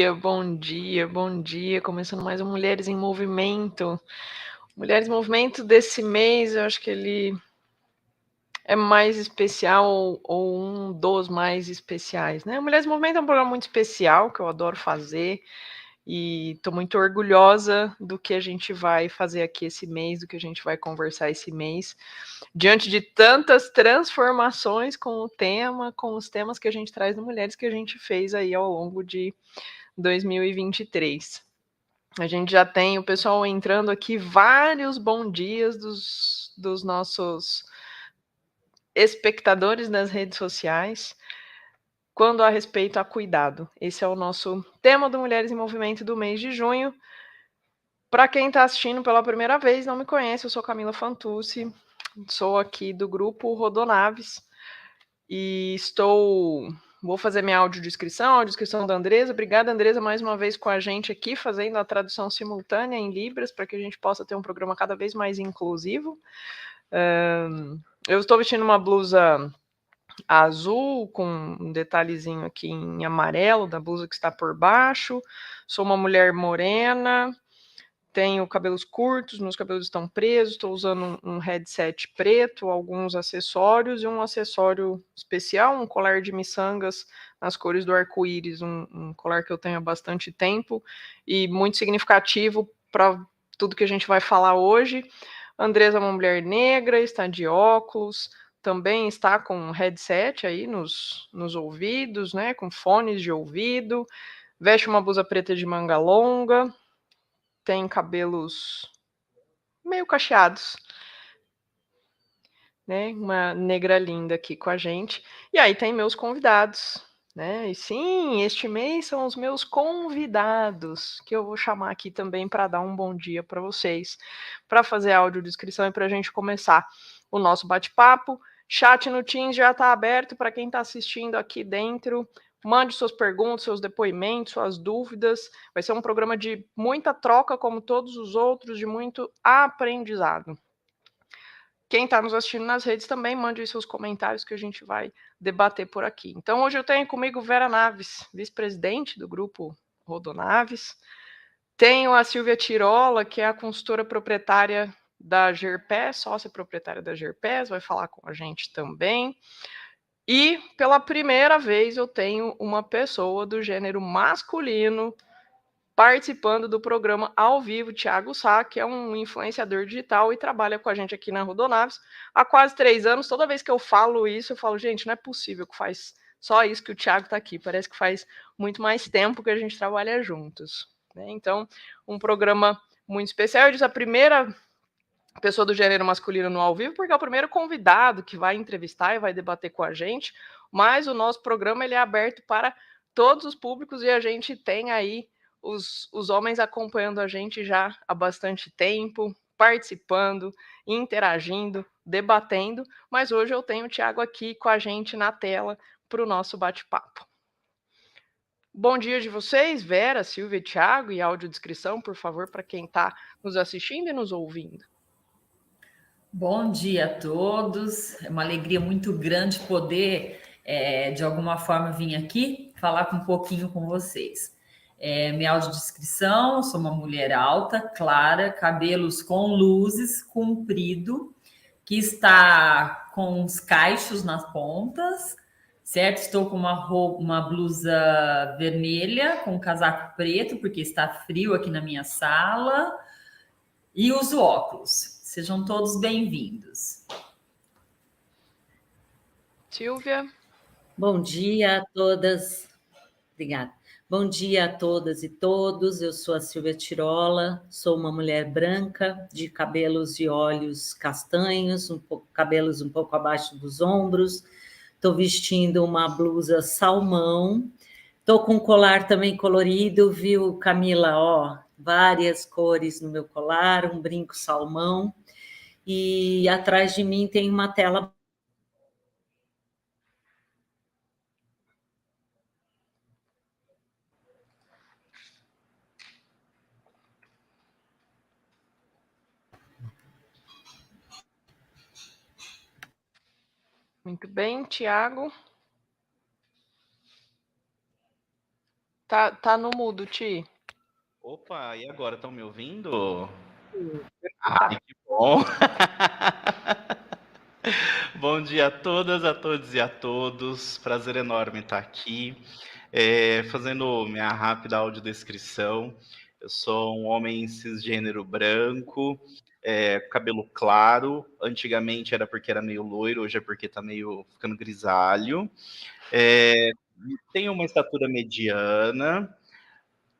dia, bom dia, bom dia. Começando mais um Mulheres em Movimento. Mulheres em Movimento desse mês, eu acho que ele é mais especial ou um dos mais especiais, né? Mulheres em Movimento é um programa muito especial que eu adoro fazer e estou muito orgulhosa do que a gente vai fazer aqui esse mês, do que a gente vai conversar esse mês, diante de tantas transformações com o tema, com os temas que a gente traz no Mulheres que a gente fez aí ao longo de 2023. A gente já tem o pessoal entrando aqui, vários bons dias dos nossos espectadores nas redes sociais, quando a respeito a cuidado. Esse é o nosso tema do Mulheres em Movimento do mês de junho. Para quem está assistindo pela primeira vez, não me conhece, eu sou Camila Fantuzzi, sou aqui do grupo Rodonaves e vou fazer minha audiodescrição da Andresa. Obrigada, Andresa, mais uma vez com a gente aqui, fazendo a tradução simultânea em Libras, para que a gente possa ter um programa cada vez mais inclusivo. Eu estou vestindo uma blusa azul, com um detalhezinho aqui em amarelo da blusa que está por baixo. Sou uma mulher morena, tenho cabelos curtos, meus cabelos estão presos, estou usando um headset preto, alguns acessórios e um acessório especial, um colar de miçangas nas cores do arco-íris, um colar que eu tenho há bastante tempo e muito significativo para tudo que a gente vai falar hoje. A Andresa é uma mulher negra, está de óculos, também está com um headset aí nos ouvidos, né, com fones de ouvido, veste uma blusa preta de manga longa, tem cabelos meio cacheados, né? Uma negra linda aqui com a gente. E aí tem meus convidados, né? E sim, este mês são os meus convidados, que eu vou chamar aqui também para dar um bom dia para vocês, para fazer a audiodescrição e para a gente começar o nosso bate-papo. Chat no Teams já está aberto para quem está assistindo aqui dentro. Mande suas perguntas, seus depoimentos, suas dúvidas. Vai ser um programa de muita troca, como todos os outros, de muito aprendizado. Quem está nos assistindo nas redes também, mande aí seus comentários que a gente vai debater por aqui. Então, hoje eu tenho comigo Vera Naves, vice-presidente do grupo Rodonaves. Tenho a Silvia Tirola, que é a consultora proprietária da GERPES, sócia proprietária da GERPES, vai falar com a gente também. E, pela primeira vez, eu tenho uma pessoa do gênero masculino participando do programa ao vivo, Thiago Sá, que é um influenciador digital e trabalha com a gente aqui na Rodonaves há quase 3 anos. Toda vez que eu falo isso, eu falo, gente, não é possível que faz só isso que o Thiago está aqui. Parece que faz muito mais tempo que a gente trabalha juntos, né? Então, um programa muito especial. Eu disse a primeira pessoa do gênero masculino no ao vivo, porque é o primeiro convidado que vai entrevistar e vai debater com a gente, mas o nosso programa ele é aberto para todos os públicos e a gente tem aí os homens acompanhando a gente já há bastante tempo, participando, interagindo, debatendo, mas hoje eu tenho o Thiago aqui com a gente na tela para o nosso bate-papo. Bom dia de vocês, Vera, Silvia e Thiago, e audiodescrição, por favor, para quem está nos assistindo e nos ouvindo. Bom dia a todos, é uma alegria muito grande poder, de alguma forma, vir aqui falar um pouquinho com vocês. Minha audiodescrição, sou uma mulher alta, clara, cabelos com luzes, comprido, que está com os cachos nas pontas, certo? Estou com uma blusa vermelha, com um casaco preto, porque está frio aqui na minha sala, e uso óculos. Sejam todos bem-vindos. Silvia. Bom dia a todas. Obrigada. Bom dia a todas e todos. Eu sou a Silvia Tirola, sou uma mulher branca, de cabelos e olhos castanhos, cabelos um pouco abaixo dos ombros. Estou vestindo uma blusa salmão. Estou com um colar também colorido, viu, Camila? Ó, várias cores no meu colar, um brinco salmão. E atrás de mim tem uma tela. Muito bem, Thiago. Tá no mudo, Ti. Opa, e agora, estão me ouvindo? Tá. Ai, que bom! Bom dia a todas, a todos e a todos. Prazer enorme estar aqui. Fazendo minha rápida audiodescrição, eu sou um homem cisgênero branco, cabelo claro. Antigamente era porque era meio loiro, hoje é porque tá meio ficando grisalho. Tenho uma estatura mediana.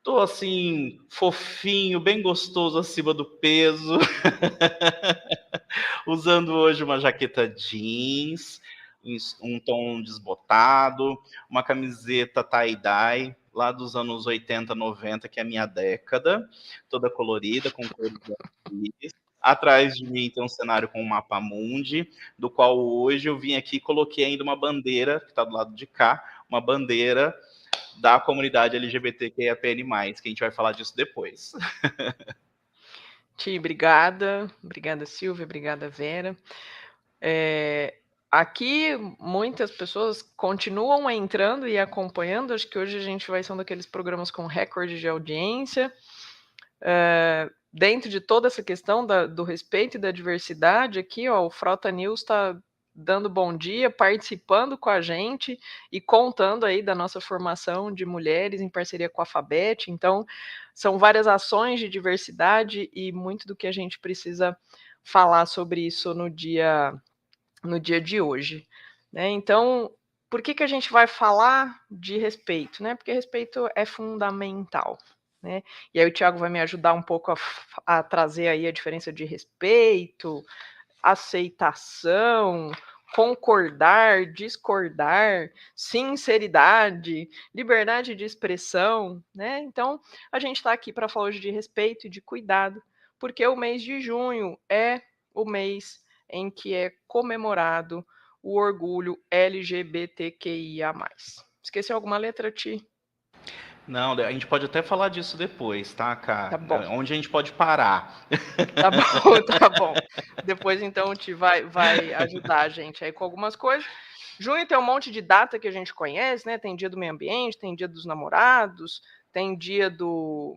Tô assim, fofinho, bem gostoso acima do peso. Usando hoje uma jaqueta jeans, um tom desbotado, uma camiseta tie-dye, lá dos anos 80, 90, que é a minha década, toda colorida, com cores arco-íris. Atrás de mim tem um cenário com um mapa mundi, do qual hoje eu vim aqui e coloquei ainda uma bandeira, que está do lado de cá, uma bandeira da comunidade LGBTQIAPN+, que a gente vai falar disso depois. Ti, obrigada. Obrigada, Silvia. Obrigada, Vera. Aqui, muitas pessoas continuam entrando e acompanhando. Acho que hoje a gente vai ser um daqueles programas com recorde de audiência. Dentro de toda essa questão do respeito e da diversidade, aqui, ó, o Frota News está dando bom dia, participando com a gente e contando aí da nossa formação de mulheres em parceria com a Alfabete. Então, são várias ações de diversidade e muito do que a gente precisa falar sobre isso no dia de hoje, né? Então, por que a gente vai falar de respeito, né? Porque respeito é fundamental, né? E aí o Thiago vai me ajudar um pouco a trazer aí a diferença de respeito, aceitação, concordar, discordar, sinceridade, liberdade de expressão, né? Então, a gente está aqui para falar hoje de respeito e de cuidado, porque o mês de junho é o mês em que é comemorado o orgulho LGBTQIA+. Esqueceu alguma letra, Ti? Não, a gente pode até falar disso depois, tá, Cá? Tá bom. Onde a gente pode parar. Tá bom, tá bom. Depois, então, o Ti vai ajudar a gente aí com algumas coisas. Junho tem um monte de data que a gente conhece, né? Tem dia do meio ambiente, tem dia dos namorados, tem dia do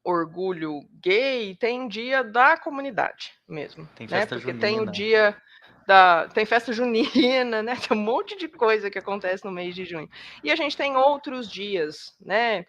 orgulho gay, tem dia da comunidade mesmo, Tem né? festa Porque junina. tem o dia tem festa junina, né? Tem um monte de coisa que acontece no mês de junho. E a gente tem outros dias, né?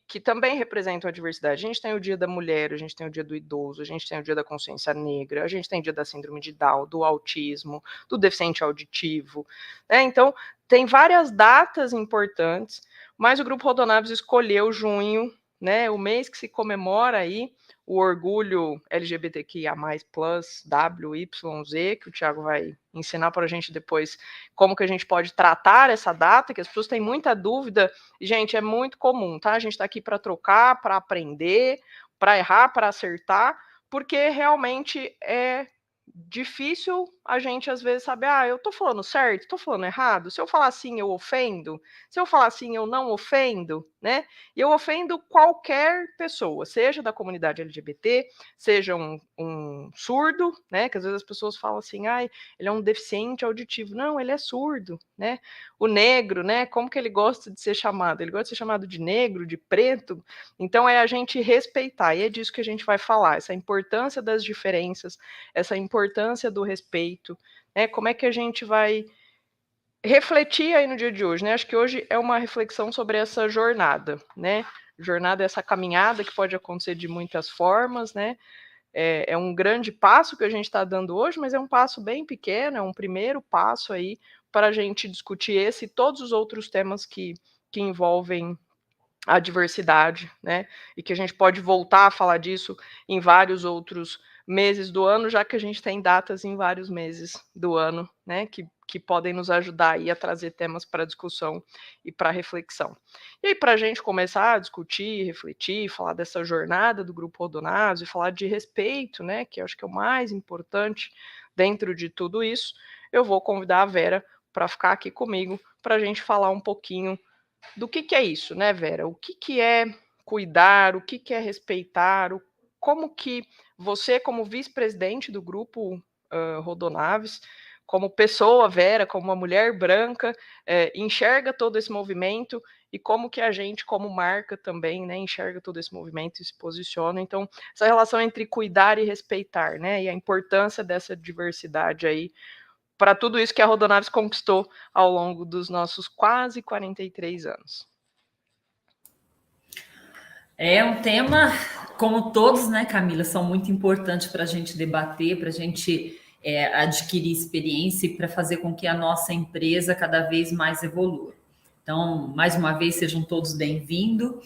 Que também representam a diversidade. A gente tem o dia da mulher, a gente tem o dia do idoso, a gente tem o dia da consciência negra, a gente tem o dia da síndrome de Down, do autismo, do deficiente auditivo, né? Então, tem várias datas importantes, mas o Grupo Rodonaves escolheu junho, né? O mês que se comemora aí o orgulho LGBTQIA+, WYZ, que o Thiago vai ensinar para a gente depois como que a gente pode tratar essa data, que as pessoas têm muita dúvida, e, gente, é muito comum, tá? A gente está aqui para trocar, para aprender, para errar, para acertar, porque realmente é difícil a gente, às vezes, saber, eu tô falando certo, tô falando errado, se eu falar assim, eu ofendo, se eu falar assim, eu não ofendo, né? E eu ofendo qualquer pessoa, seja da comunidade LGBT, seja um surdo, né? Que às vezes as pessoas falam assim, ele é um deficiente auditivo. Não, ele é surdo, né? O negro, né? Como que ele gosta de ser chamado? Ele gosta de ser chamado de negro, de preto. Então é a gente respeitar, e é disso que a gente vai falar, essa importância das diferenças, essa importância do respeito, né? Como é que a gente vai refletir aí no dia de hoje, né? Acho que hoje é uma reflexão sobre essa jornada, né? Jornada é essa caminhada que pode acontecer de muitas formas, né? É um grande passo que a gente está dando hoje, mas é um passo bem pequeno, é um primeiro passo aí para a gente discutir esse e todos os outros temas que envolvem a diversidade, né? E que a gente pode voltar a falar disso em vários outros meses do ano, já que a gente tem datas em vários meses do ano, né? Que podem nos ajudar aí a trazer temas para discussão e para reflexão. E aí, para a gente começar a discutir, refletir, falar dessa jornada do Grupo Rodonaves e falar de respeito, né? Que eu acho que é o mais importante dentro de tudo isso, eu vou convidar a Vera para ficar aqui comigo para a gente falar um pouquinho do que é isso, né, Vera? O que é cuidar, o que é respeitar, como que você, como vice-presidente do Grupo Rodonaves, como pessoa, Vera, como uma mulher branca, enxerga todo esse movimento e como que a gente, como marca também, né, enxerga todo esse movimento e se posiciona. Então, essa relação entre cuidar e respeitar, né, e a importância dessa diversidade aí para tudo isso que a Rodonaves conquistou ao longo dos nossos quase 43 anos. É um tema, como todos, né, Camila, são muito importantes para a gente debater, para a gente adquirir experiência e para fazer com que a nossa empresa cada vez mais evolua. Então, mais uma vez, sejam todos bem-vindos.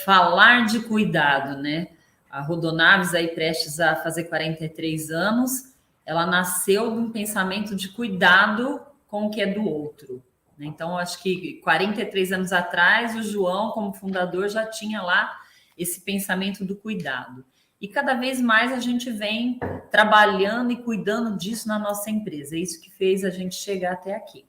Falar de cuidado, né? A Rodonaves, aí prestes a fazer 43 anos, ela nasceu de um pensamento de cuidado com o que é do outro. Então, acho que 43 anos atrás, o João, como fundador, já tinha lá esse pensamento do cuidado. E cada vez mais a gente vem trabalhando e cuidando disso na nossa empresa. É isso que fez a gente chegar até aqui.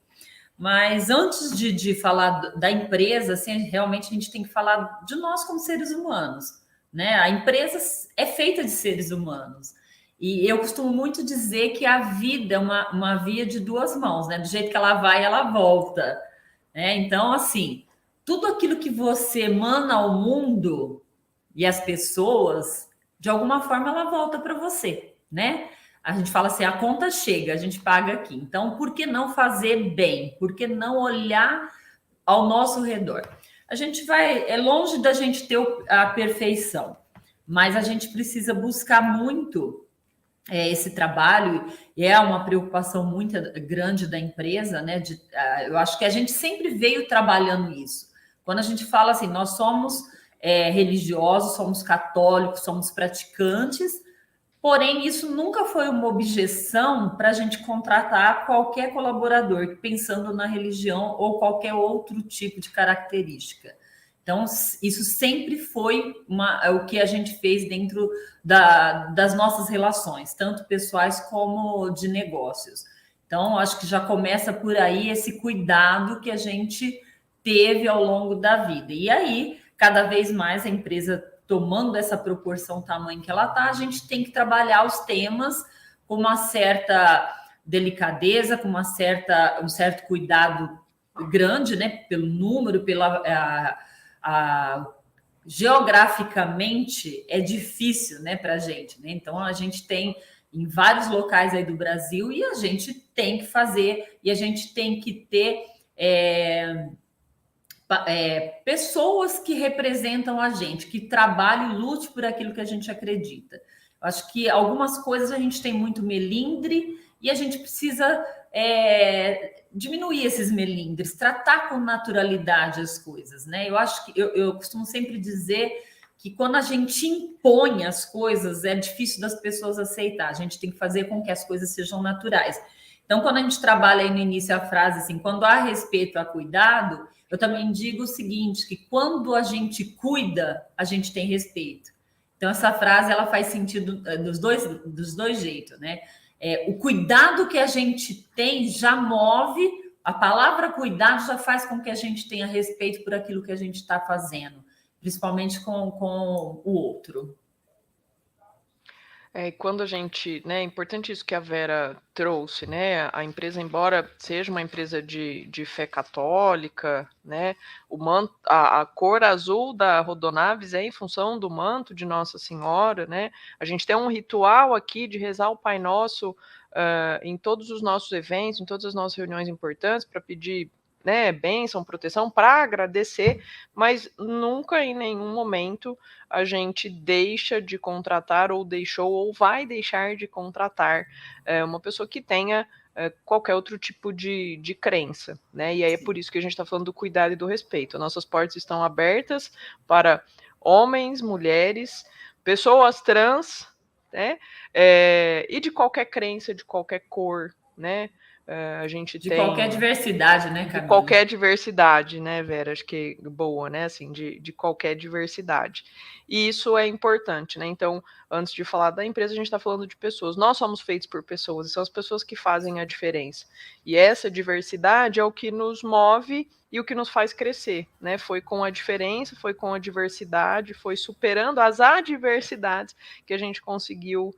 Mas antes de falar da empresa, assim, realmente a gente tem que falar de nós como seres humanos, né? A empresa é feita de seres humanos. E eu costumo muito dizer que a vida é uma via de duas mãos, né? Do jeito que ela vai, ela volta, né? Então, assim, tudo aquilo que você emana ao mundo e às pessoas, de alguma forma, ela volta para você, né? A gente fala assim, a conta chega, a gente paga aqui. Então, por que não fazer bem? Por que não olhar ao nosso redor? A gente é longe da gente ter a perfeição, mas a gente precisa buscar muito esse trabalho, e é uma preocupação muito grande da empresa, né? Eu acho que a gente sempre veio trabalhando isso. Quando a gente fala assim, nós somos religiosos, somos católicos, somos praticantes, porém, isso nunca foi uma objeção para a gente contratar qualquer colaborador, pensando na religião ou qualquer outro tipo de característica. Então, isso sempre foi o que a gente fez dentro das nossas relações, tanto pessoais como de negócios. Então, acho que já começa por aí esse cuidado que a gente teve ao longo da vida. E aí, cada vez mais a empresa tomando essa proporção tamanho que ela está, a gente tem que trabalhar os temas com uma certa delicadeza, com um certo cuidado grande, né? Pelo número, geograficamente é difícil, né, para a gente, né? Então a gente tem em vários locais aí do Brasil e a gente tem que fazer e a gente tem que ter pessoas que representam a gente, que trabalhem e lute por aquilo que a gente acredita. Eu acho que algumas coisas a gente tem muito melindre e a gente precisa diminuir esses melindres, tratar com naturalidade as coisas, né? Eu acho que eu costumo sempre dizer que quando a gente impõe as coisas, é difícil das pessoas aceitar. A gente tem que fazer com que as coisas sejam naturais. Então, quando a gente trabalha aí no início a frase assim, quando há respeito, há cuidado, eu também digo o seguinte, que quando a gente cuida, a gente tem respeito. Então, essa frase, ela faz sentido dos dois jeitos, né? O cuidado que a gente tem já move, a palavra cuidado já faz com que a gente tenha respeito por aquilo que a gente está fazendo, principalmente com o outro. Quando a gente, né, é importante isso que a Vera trouxe, né, a empresa, embora seja uma empresa de fé católica, né, a cor azul da Rodonaves é em função do manto de Nossa Senhora, né, a gente tem um ritual aqui de rezar o Pai Nosso em todos os nossos eventos, em todas as nossas reuniões importantes, para pedir, né, bênção, proteção, para agradecer, mas nunca em nenhum momento a gente deixa de contratar ou deixou ou vai deixar de contratar uma pessoa que tenha qualquer outro tipo de crença, né? E aí é por isso que a gente está falando do cuidado e do respeito. Nossas portas estão abertas para homens, mulheres, pessoas trans, né? E de qualquer crença, de qualquer cor, né? A gente de tem... qualquer diversidade, né, Camila? De qualquer diversidade, né, Vera? Acho que boa, né? Assim, de qualquer diversidade. E isso é importante, né? Então, antes de falar da empresa, a gente está falando de pessoas. Nós somos feitos por pessoas, e são as pessoas que fazem a diferença. E essa diversidade é o que nos move e o que nos faz crescer, né? Foi com a diferença, foi com a diversidade, foi superando as adversidades que a gente conseguiu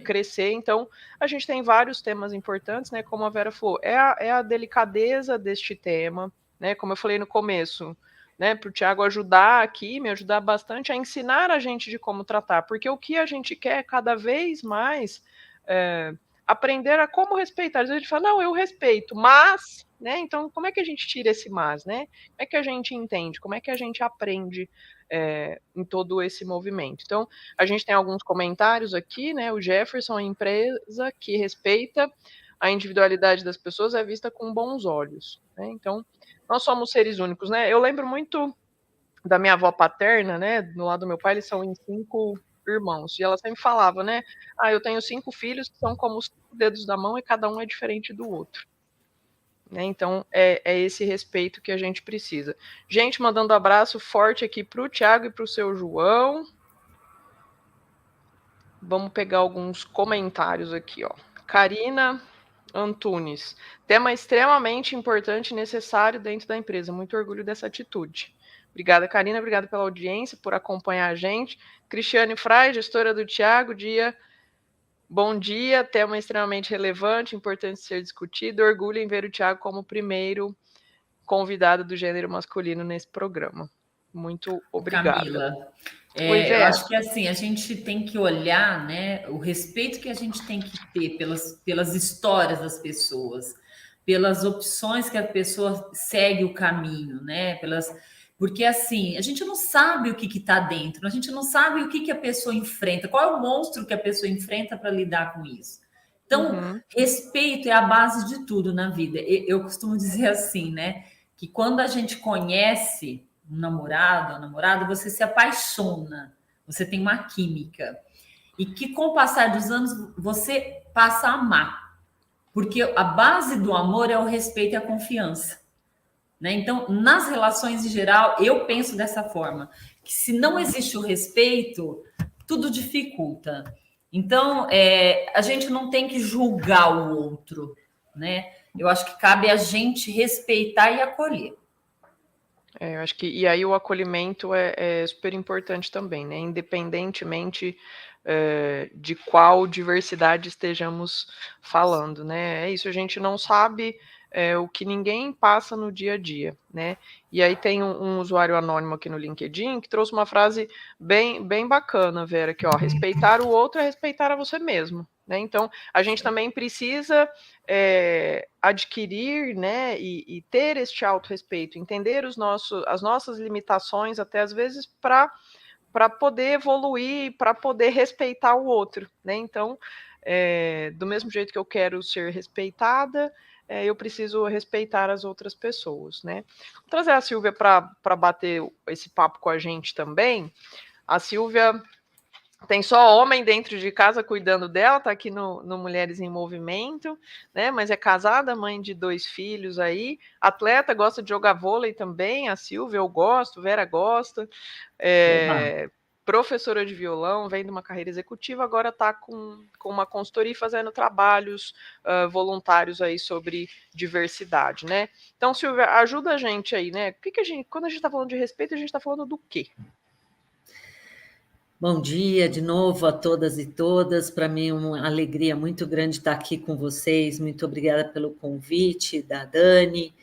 crescer. Então, a gente tem vários temas importantes, né? Como a Vera falou, é a delicadeza deste tema, né? Como eu falei no começo, né? Para o Tiago ajudar aqui, me ajudar bastante a ensinar a gente de como tratar, porque o que a gente quer é cada vez mais aprender a como respeitar. Às vezes a gente fala, não, eu respeito, mas, né? Então, como é que a gente tira esse mas, né? Como é que a gente entende? Como é que a gente aprende em todo esse movimento? Então, a gente tem alguns comentários aqui, né? O Jefferson, a empresa que respeita a individualidade das pessoas é vista com bons olhos, né? Então, nós somos seres únicos, né? Eu lembro muito da minha avó paterna, né? Do lado do meu pai, eles são em 5 irmãos. E ela sempre falava, né? Eu tenho 5 filhos que são como os 5 dedos da mão e cada um é diferente do outro. Né? Então, é esse respeito que a gente precisa. Gente, mandando abraço forte aqui para o Tiago e para o seu João. Vamos pegar alguns comentários aqui, ó. Karina Antunes. Tema extremamente importante e necessário dentro da empresa. Muito orgulho dessa atitude. Obrigada, Karina. Obrigada pela audiência, por acompanhar a gente. Cristiane Frei, gestora do Tiago. Bom dia. Tema extremamente relevante, importante ser discutido. Orgulho em ver o Tiago como o primeiro convidado do gênero masculino nesse programa. Muito obrigada. Camila, eu acho que assim, a gente tem que olhar, né, o respeito que a gente tem que ter pelas histórias das pessoas, pelas opções que a pessoa segue o caminho, né, porque assim, a gente não sabe o que está dentro, a gente não sabe o que a pessoa enfrenta, qual é o monstro que a pessoa enfrenta para lidar com isso. Então, respeito é a base de tudo na vida. Eu costumo dizer assim, né, que quando a gente conhece um namorado, uma namorada, você se apaixona, você tem uma química. E que com o passar dos anos, você passa a amar. Porque a base do amor é o respeito e a confiança. Né? Então, nas relações em geral, eu penso dessa forma, que se não existe o respeito, tudo dificulta. Então, a gente não tem que julgar o outro, né? Eu acho que cabe a gente respeitar e acolher. Eu acho que e aí o acolhimento é super importante também, né? Independentemente de qual diversidade estejamos falando, né? É isso, a gente não sabe o que ninguém passa no dia a dia, né? E aí tem um usuário anônimo aqui no LinkedIn que trouxe uma frase bem bacana, Vera, que ó, respeitar o outro é respeitar a você mesmo. Né? Então, a gente também precisa adquirir, né, e ter este autorrespeito, entender as nossas limitações, até às vezes, para poder evoluir, para poder respeitar o outro. Né? Então, do mesmo jeito que eu quero ser respeitada, eu preciso respeitar as outras pessoas. Né? Vou trazer a Silvia para bater esse papo com a gente também. A Silvia tem só homem dentro de casa cuidando dela, tá aqui no Mulheres em Movimento, né? Mas é casada, mãe de 2 filhos aí, atleta, gosta de jogar vôlei também, a Silvia eu gosto, Vera gosta, professora de violão, vem de uma carreira executiva, agora está com uma consultoria fazendo trabalhos voluntários aí sobre diversidade, né? Então, Silvia, ajuda a gente aí, né? Quando a gente está falando de respeito, a gente está falando do quê? Bom dia de novo a todas e todas. Para mim é uma alegria muito grande estar aqui com vocês. Muito obrigada pelo convite da Dani.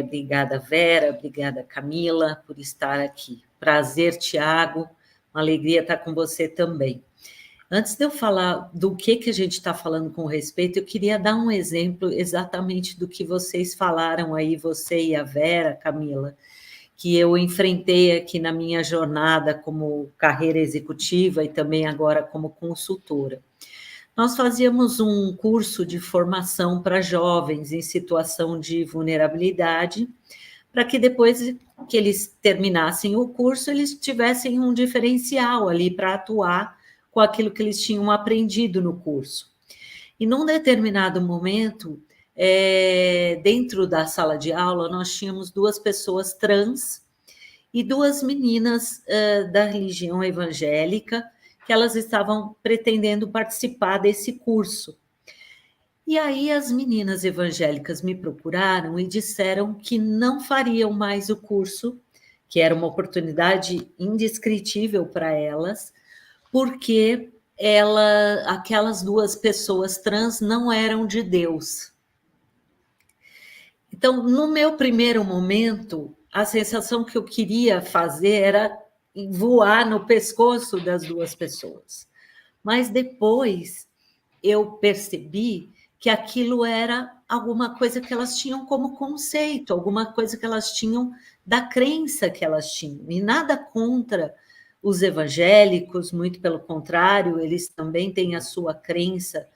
Obrigada, Vera. Obrigada, Camila, por estar aqui. Prazer, Tiago. Uma alegria estar com você também. Antes de eu falar do que a gente está falando com respeito, eu queria dar um exemplo exatamente do que vocês falaram aí, você e a Vera, Camila, que eu enfrentei aqui na minha jornada como carreira executiva e também agora como consultora. Nós fazíamos um curso de formação para jovens em situação de vulnerabilidade, para que depois que eles terminassem o curso, eles tivessem um diferencial ali para atuar com aquilo que eles tinham aprendido no curso. E num determinado momento, dentro da sala de aula, nós tínhamos 2 pessoas trans e 2 meninas da religião evangélica que elas estavam pretendendo participar desse curso. E aí as meninas evangélicas me procuraram e disseram que não fariam mais o curso, que era uma oportunidade indescritível para elas, porque aquelas duas pessoas trans não eram de Deus. Então, no meu primeiro momento, a sensação que eu queria fazer era voar no pescoço das duas pessoas. Mas depois eu percebi que aquilo era alguma coisa que elas tinham como conceito, alguma coisa que elas tinham da crença que elas tinham. E nada contra os evangélicos, muito pelo contrário, eles também têm a sua crença,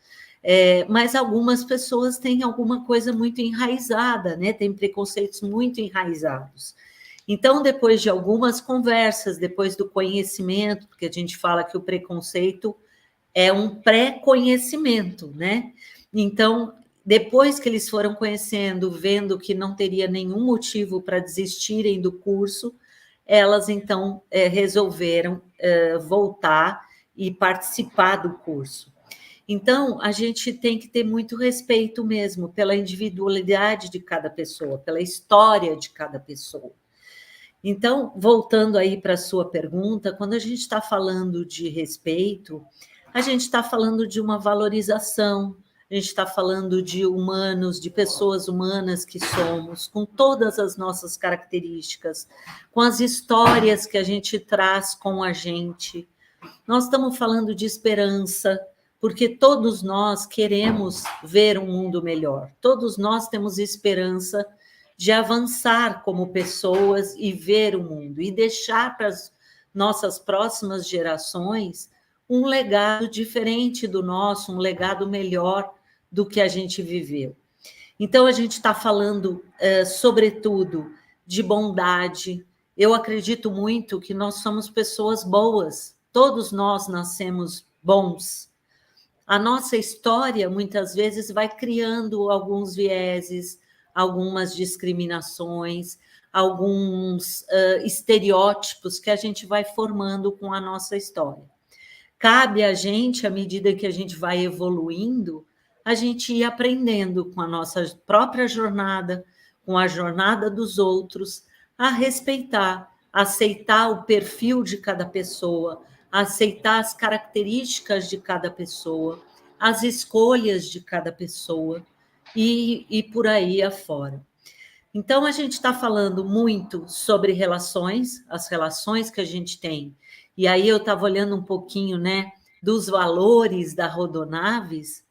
mas algumas pessoas têm alguma coisa muito enraizada, né? Têm preconceitos muito enraizados. Então, depois de algumas conversas, depois do conhecimento, porque a gente fala que o preconceito é um pré-conhecimento, né? Então, depois que eles foram conhecendo, vendo que não teria nenhum motivo para desistirem do curso, elas então resolveram voltar e participar do curso. Então, a gente tem que ter muito respeito mesmo pela individualidade de cada pessoa, pela história de cada pessoa. Então, voltando aí para a sua pergunta, quando a gente está falando de respeito, a gente está falando de uma valorização, a gente está falando de humanos, de pessoas humanas que somos, com todas as nossas características, com as histórias que a gente traz com a gente. Nós estamos falando de esperança, porque todos nós queremos ver um mundo melhor, todos nós temos esperança de avançar como pessoas e ver o mundo, e deixar para as nossas próximas gerações um legado diferente do nosso, um legado melhor do que a gente viveu. Então, a gente está falando, sobretudo, de bondade. Eu acredito muito que nós somos pessoas boas, todos nós nascemos bons. A nossa história, muitas vezes, vai criando alguns vieses, algumas discriminações, alguns estereótipos que a gente vai formando com a nossa história. Cabe a gente, à medida que a gente vai evoluindo, a gente ir aprendendo com a nossa própria jornada, com a jornada dos outros, a respeitar, aceitar o perfil de cada pessoa, aceitar as características de cada pessoa, as escolhas de cada pessoa e por aí afora. Então, a gente está falando muito sobre relações, as relações que a gente tem. E aí eu estava olhando um pouquinho, né, dos valores da Rodonaves.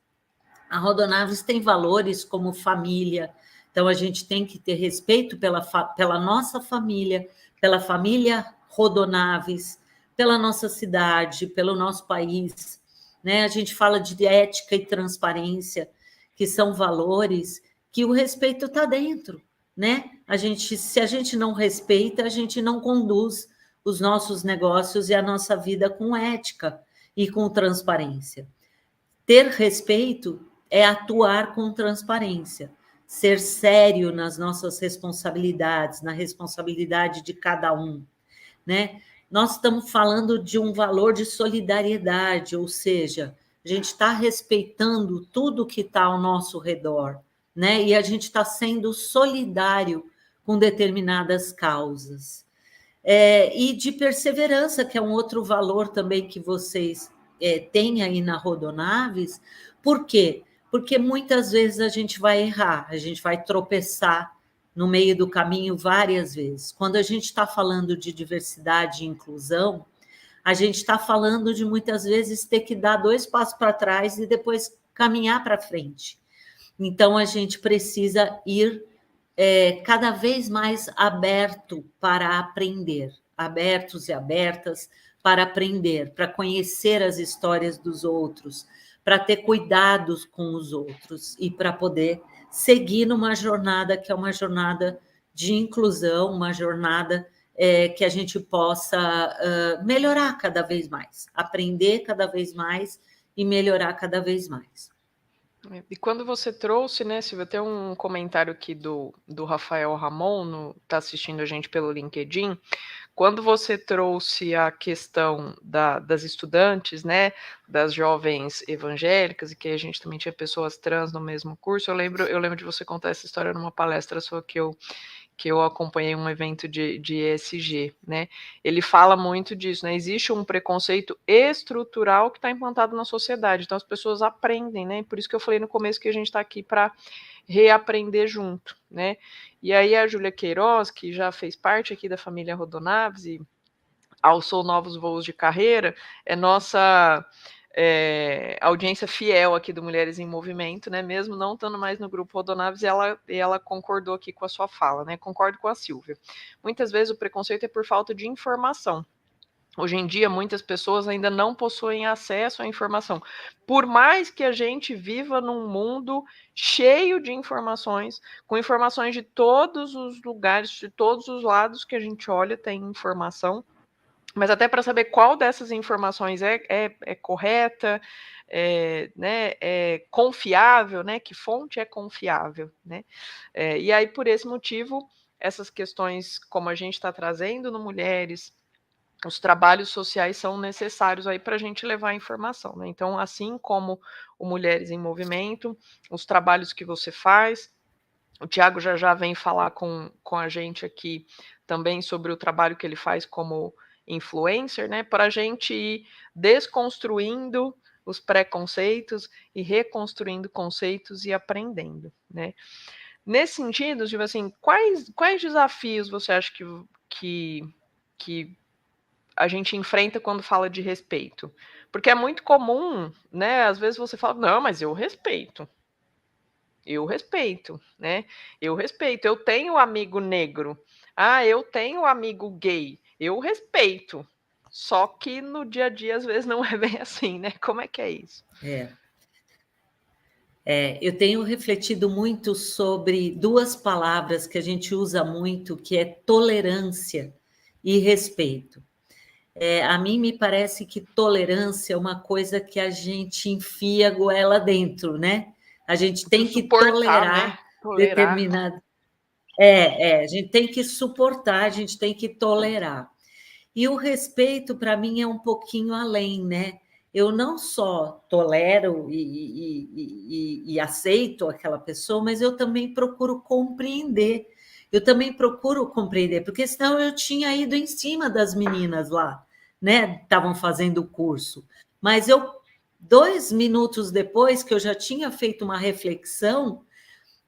A Rodonaves tem valores como família, então a gente tem que ter respeito pela nossa família, pela família Rodonaves, pela nossa cidade, pelo nosso país, né? A gente fala de ética e transparência, que são valores que o respeito está dentro, né? Se a gente não respeita, a gente não conduz os nossos negócios e a nossa vida com ética e com transparência. Ter respeito é atuar com transparência, ser sério nas nossas responsabilidades, na responsabilidade de cada um, né? Nós estamos falando de um valor de solidariedade, ou seja, a gente está respeitando tudo que está ao nosso redor, né? E a gente está sendo solidário com determinadas causas. E de perseverança, que é um outro valor também que vocês têm aí na Rodonaves. Por quê? Porque muitas vezes a gente vai errar, a gente vai tropeçar no meio do caminho várias vezes. Quando a gente está falando de diversidade e inclusão, a gente está falando de muitas vezes ter que dar 2 passos para trás e depois caminhar para frente. Então, a gente precisa ir cada vez mais aberto para aprender, abertos e abertas para aprender, para conhecer as histórias dos outros, para ter cuidados com os outros e para poder seguir numa jornada que é uma jornada de inclusão, uma jornada que a gente possa melhorar cada vez mais, aprender cada vez mais e melhorar cada vez mais. E quando você trouxe, né, Silvia, tem um comentário aqui do Rafael Ramon, tá assistindo a gente pelo LinkedIn. quando você trouxe a questão das estudantes, né, das jovens evangélicas, e que a gente também tinha pessoas trans no mesmo curso, eu lembro de você contar essa história numa palestra sua que eu acompanhei um evento de ESG, né? Ele fala muito disso, né? Existe um preconceito estrutural que está implantado na sociedade, então as pessoas aprendem, né? Por isso que eu falei no começo que a gente está aqui para reaprender junto, né? E aí a Júlia Queiroz, que já fez parte aqui da família Rodonaves e alçou novos voos de carreira, é nossa audiência fiel aqui do Mulheres em Movimento, né? Mesmo não estando mais no grupo Rodonaves, ela concordou aqui com a sua fala, né? Concordo com a Silvia. Muitas vezes o preconceito é por falta de informação. Hoje em dia, muitas pessoas ainda não possuem acesso à informação. Por mais que a gente viva num mundo cheio de informações, com informações de todos os lugares, de todos os lados que a gente olha, tem informação. Mas até para saber qual dessas informações é correta, né, é confiável, né, que fonte é confiável, né? E aí, por esse motivo, essas questões, como a gente está trazendo no Mulheres, os trabalhos sociais são necessários aí para a gente levar a informação, né? Então, assim como o Mulheres em Movimento, os trabalhos que você faz, o Tiago já vem falar com a gente aqui também sobre o trabalho que ele faz como influencer, né? Para a gente ir desconstruindo os preconceitos e reconstruindo conceitos e aprendendo, né? Nesse sentido, tipo assim, quais desafios você acha que a gente enfrenta quando fala de respeito? Porque é muito comum, né? Às vezes você fala, não, mas eu respeito, né? Eu respeito. Eu tenho amigo negro. Ah, eu tenho amigo gay. Eu respeito. Só que no dia a dia, às vezes, não é bem assim, né? Como é que é isso? Eu tenho refletido muito sobre duas palavras que a gente usa muito, que é tolerância e respeito. A mim me parece que tolerância é uma coisa que a gente enfia a goela dentro, né? A gente tem que tolerar, né? determinado. A gente tem que suportar, a gente tem que tolerar. E o respeito, para mim, é um pouquinho além, né? Eu não só tolero e aceito aquela pessoa, mas eu também procuro compreender. Eu também procuro compreender, porque senão eu tinha ido em cima das meninas lá, né? Estavam fazendo o curso. Mas 2 minutos depois que eu já tinha feito uma reflexão,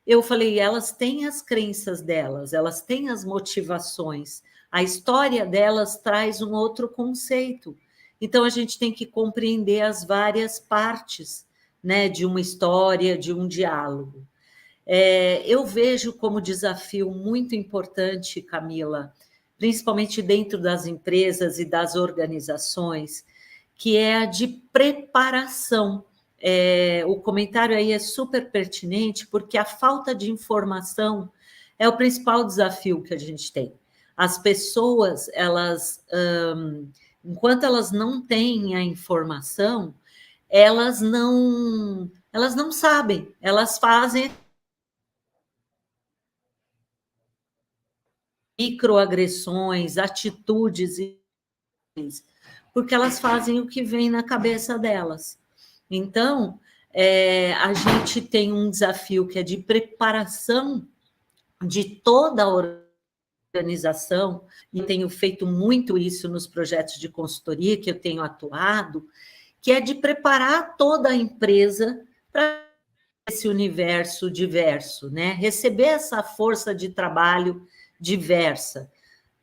eu falei, elas têm as crenças delas, elas têm as motivações, a história delas traz um outro conceito. Então, a gente tem que compreender as várias partes, né, de uma história, de um diálogo. Eu vejo como desafio muito importante, Camila, principalmente dentro das empresas e das organizações, que é a de preparação. O comentário aí é super pertinente, porque a falta de informação é o principal desafio que a gente tem. As pessoas, enquanto elas não têm a informação, elas não sabem, elas fazem microagressões, atitudes, porque elas fazem o que vem na cabeça delas. Então, a gente tem um desafio que é de preparação de toda a organização, e tenho feito muito isso nos projetos de consultoria que eu tenho atuado, que é de preparar toda a empresa para esse universo diverso, né? Receber essa força de trabalho diversa.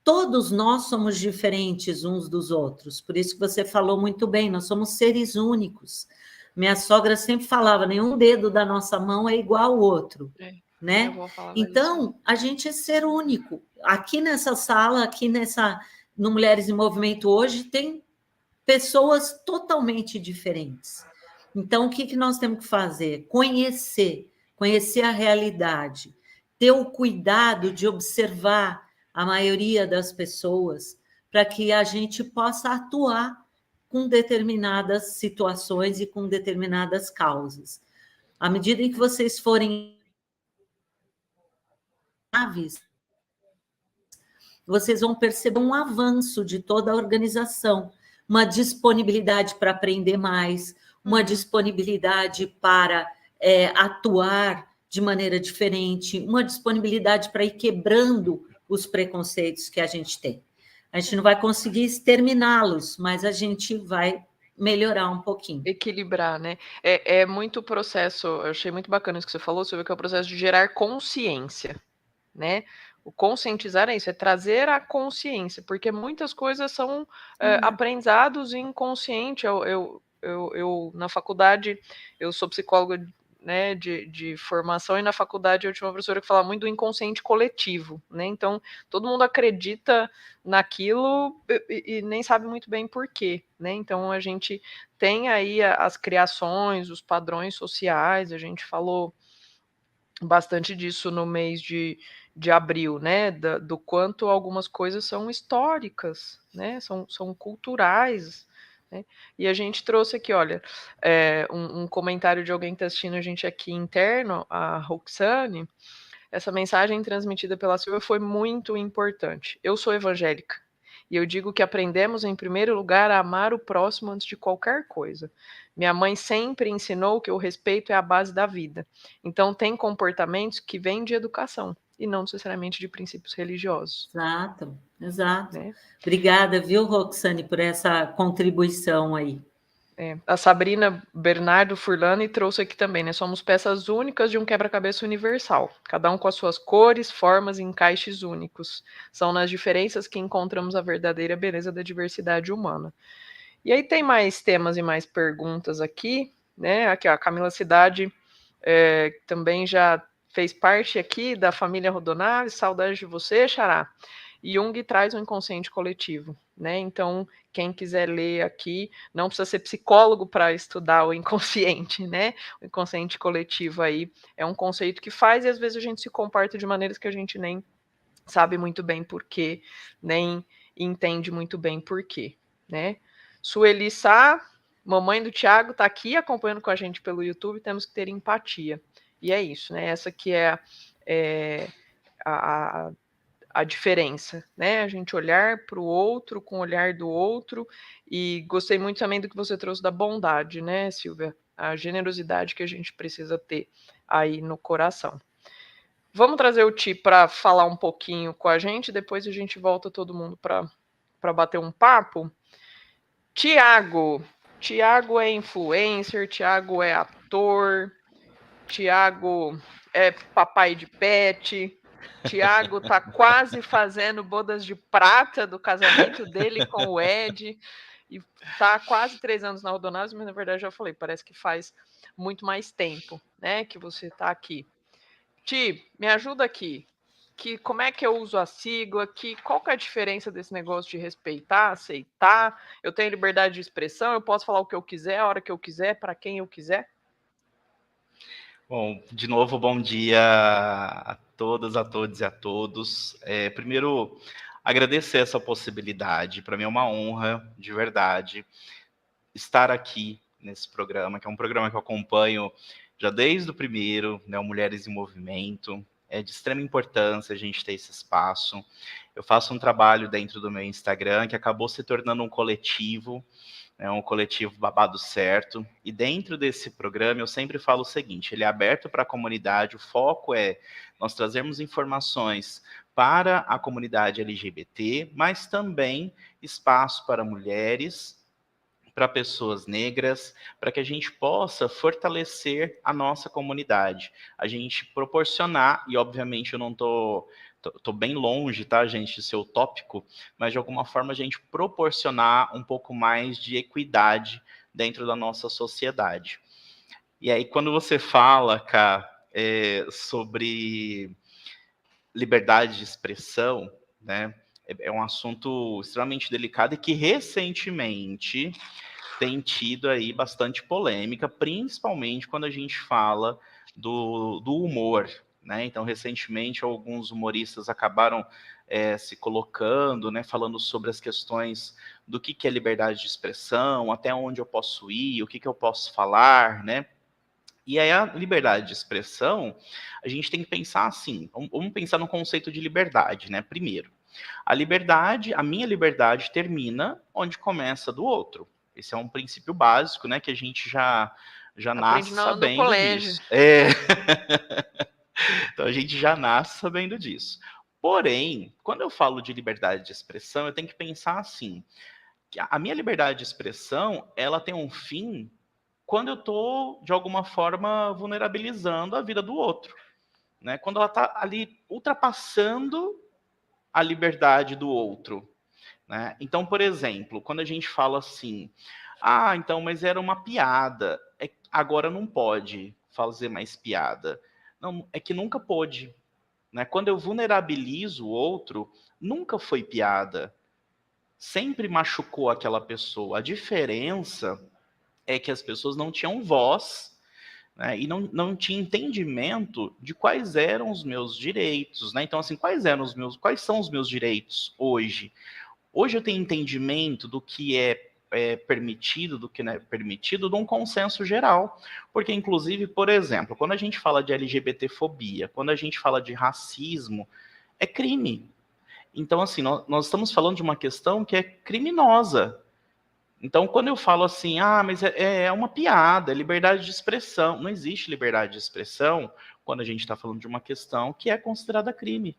Todos nós somos diferentes uns dos outros, por isso que você falou muito bem, nós somos seres únicos. Minha sogra sempre falava, nenhum dedo da nossa mão é igual ao outro, né? Então, a gente é ser único. Aqui nessa sala, no Mulheres em Movimento hoje, tem pessoas totalmente diferentes. Então, o que nós temos que fazer? Conhecer a realidade, ter o cuidado de observar a maioria das pessoas, para que a gente possa atuar com determinadas situações e com determinadas causas. À medida em que vocês forem vocês vão perceber um avanço de toda a organização, uma disponibilidade para aprender mais, uma disponibilidade para atuar de maneira diferente, uma disponibilidade para ir quebrando os preconceitos que a gente tem. A gente não vai conseguir exterminá-los, mas a gente vai melhorar um pouquinho. Equilibrar, né? É muito processo, eu achei muito bacana isso que você falou, Silvia, que é o processo de gerar consciência, né? O conscientizar é isso, é trazer a consciência, porque muitas coisas são aprendizados inconsciente. Eu, na faculdade, eu sou psicóloga, né, de formação, e na faculdade eu tinha uma professora que falava muito do inconsciente coletivo, né? Então, todo mundo acredita naquilo e nem sabe muito bem por quê, né? Então, a gente tem aí as criações, os padrões sociais, a gente falou bastante disso no mês de abril, né? Do quanto algumas coisas são históricas, né? São culturais, né? E a gente trouxe aqui, olha, um comentário de alguém que está assistindo a gente aqui interno, a Roxane. Essa mensagem transmitida pela Silvia foi muito importante. Eu sou evangélica e eu digo que aprendemos, em primeiro lugar, a amar o próximo antes de qualquer coisa. Minha mãe sempre ensinou que o respeito é a base da vida. Então, tem comportamentos que vêm de educação e não necessariamente de princípios religiosos. Exato, exato. Né? Obrigada, viu, Roxane, por essa contribuição aí. A Sabrina Bernardo Furlani trouxe aqui também, né? Somos peças únicas de um quebra-cabeça universal, cada um com as suas cores, formas e encaixes únicos. São nas diferenças que encontramos a verdadeira beleza da diversidade humana. E aí tem mais temas e mais perguntas aqui, né? Aqui, ó, a Camila Cidade também já fez parte aqui da família Rodonave, saudade de você, Xará. Jung traz um inconsciente coletivo, né? Então, quem quiser ler aqui, não precisa ser psicólogo para estudar o inconsciente, né? O inconsciente coletivo aí é um conceito que faz, e às vezes a gente se comporta de maneiras que a gente nem sabe muito bem por quê, nem entende muito bem por quê, né? Sueli Sá, mamãe do Thiago, está aqui acompanhando com a gente pelo YouTube, temos que ter empatia. E é isso, né? Essa que é a diferença, né? A gente olhar para o outro com o olhar do outro. E gostei muito também do que você trouxe da bondade, né, Silvia? A generosidade que a gente precisa ter aí no coração. Vamos trazer o Ti para falar um pouquinho com a gente, depois a gente volta todo mundo para bater um papo. Tiago é influencer, Tiago é ator, Tiago é papai de pet, Tiago tá quase fazendo bodas de prata do casamento dele com o Ed, e tá há quase 3 anos na Rodonave, mas na verdade já falei, parece que faz muito mais tempo, né, que você tá aqui. Ti, me ajuda aqui. Como é que eu uso a sigla? Qual que é a diferença desse negócio de respeitar, aceitar? Eu tenho liberdade de expressão, eu posso falar o que eu quiser, a hora que eu quiser, para quem eu quiser? Bom, de novo, bom dia a todas, a todos e a todos. Primeiro, agradecer essa possibilidade. Para mim é uma honra, de verdade, estar aqui nesse programa, que é um programa que eu acompanho já desde o primeiro, né, o Mulheres em Movimento. É de extrema importância a gente ter esse espaço. Eu faço um trabalho dentro do meu Instagram que acabou se tornando um coletivo, um coletivo Babado Certo, e dentro desse programa eu sempre falo o seguinte, ele é aberto para a comunidade, o foco é nós trazermos informações para a comunidade LGBT, mas também espaço para mulheres, para pessoas negras, para que a gente possa fortalecer a nossa comunidade, a gente proporcionar, e obviamente eu não tô bem longe, tá, gente, de ser utópico, mas de alguma forma a gente proporcionar um pouco mais de equidade dentro da nossa sociedade. E aí, quando você fala, Cá, sobre liberdade de expressão, né, é um assunto extremamente delicado e que recentemente tem tido aí bastante polêmica, principalmente quando a gente fala do humor, né? Então, recentemente, alguns humoristas acabaram se colocando, né, falando sobre as questões do que é liberdade de expressão, até onde eu posso ir, o que eu posso falar, né? E aí a liberdade de expressão, a gente tem que pensar assim, vamos pensar no conceito de liberdade, né? Primeiro, A minha liberdade termina onde começa a do outro. Esse é um princípio básico, né, que a gente já nasce Aprende no sabendo colégio. disso. Então a gente já nasce sabendo disso. Porém, quando eu falo de liberdade de expressão, eu tenho que pensar assim, que a minha liberdade de expressão, ela tem um fim quando eu estou, de alguma forma, vulnerabilizando a vida do outro, né? Quando ela está ali ultrapassando a liberdade do outro, né? Então, por exemplo, quando a gente fala assim, então, mas era uma piada, agora não pode fazer mais piada. Não, é que nunca pôde, né? Quando eu vulnerabilizo o outro, nunca foi piada, sempre machucou aquela pessoa. A diferença é que as pessoas não tinham voz, né, e não tinha entendimento de quais eram os meus direitos, né? Então, assim, quais são os meus direitos hoje? Hoje eu tenho entendimento do que é permitido, do que não é permitido, de um consenso geral. Porque, inclusive, por exemplo, quando a gente fala de LGBTfobia, quando a gente fala de racismo, é crime. Então, assim, nós estamos falando de uma questão que é criminosa. Então, quando eu falo assim, mas é uma piada, é liberdade de expressão. Não existe liberdade de expressão quando a gente está falando de uma questão que é considerada crime.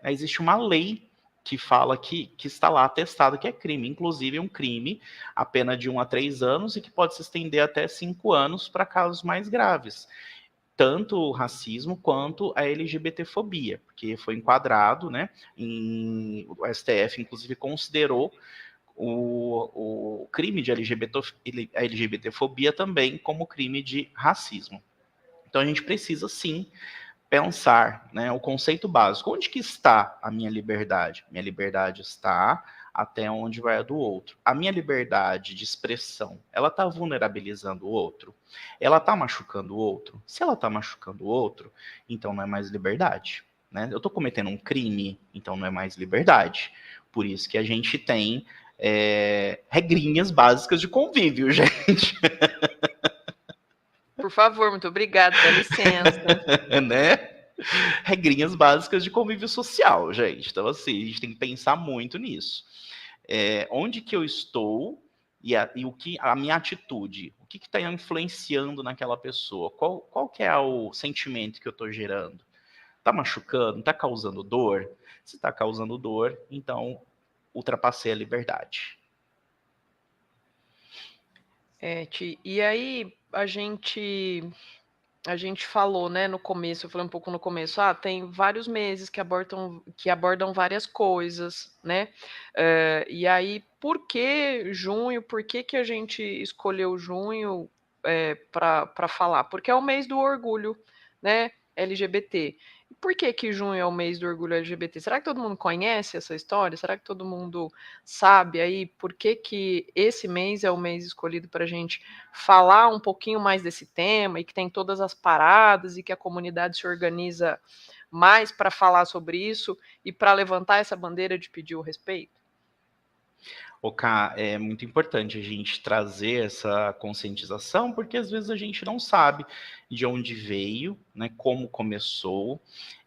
Existe uma lei que fala que está lá atestado que é crime. Inclusive, um crime, a pena de 1 a 3 anos e que pode se estender até 5 anos para casos mais graves. Tanto o racismo quanto a LGBTfobia, porque foi enquadrado, né? O STF, inclusive, considerou o crime de LGBTfobia também como crime de racismo. Então a gente precisa sim pensar, né, o conceito básico. Onde que está a minha liberdade? Minha liberdade está até onde vai a do outro. A minha liberdade de expressão, ela está vulnerabilizando o outro? Ela está machucando o outro? Se ela está machucando o outro, então não é mais liberdade. Né? Eu estou cometendo um crime, então não é mais liberdade. Por isso que a gente tem regrinhas básicas de convívio, gente. Por favor, muito obrigada, dá licença. Né? Regrinhas básicas de convívio social, gente. Então, assim, a gente tem que pensar muito nisso. Onde que eu estou e o que a minha atitude, o que está influenciando naquela pessoa? Qual que é o sentimento que eu estou gerando? Está machucando? Está causando dor? Se está causando dor, então ultrapassei a liberdade. E aí a gente falou, né, no começo, eu falei um pouco no começo, tem vários meses que abordam várias coisas, né? E aí, por que junho? Por que a gente escolheu junho para falar? Porque é o mês do orgulho, né, LGBT. E por que junho é o mês do orgulho LGBT? Será que todo mundo conhece essa história? Será que todo mundo sabe aí por que esse mês é o mês escolhido para a gente falar um pouquinho mais desse tema e que tem todas as paradas e que a comunidade se organiza mais para falar sobre isso e para levantar essa bandeira de pedir o respeito? Cá, é muito importante a gente trazer essa conscientização, porque às vezes a gente não sabe de onde veio, né, como começou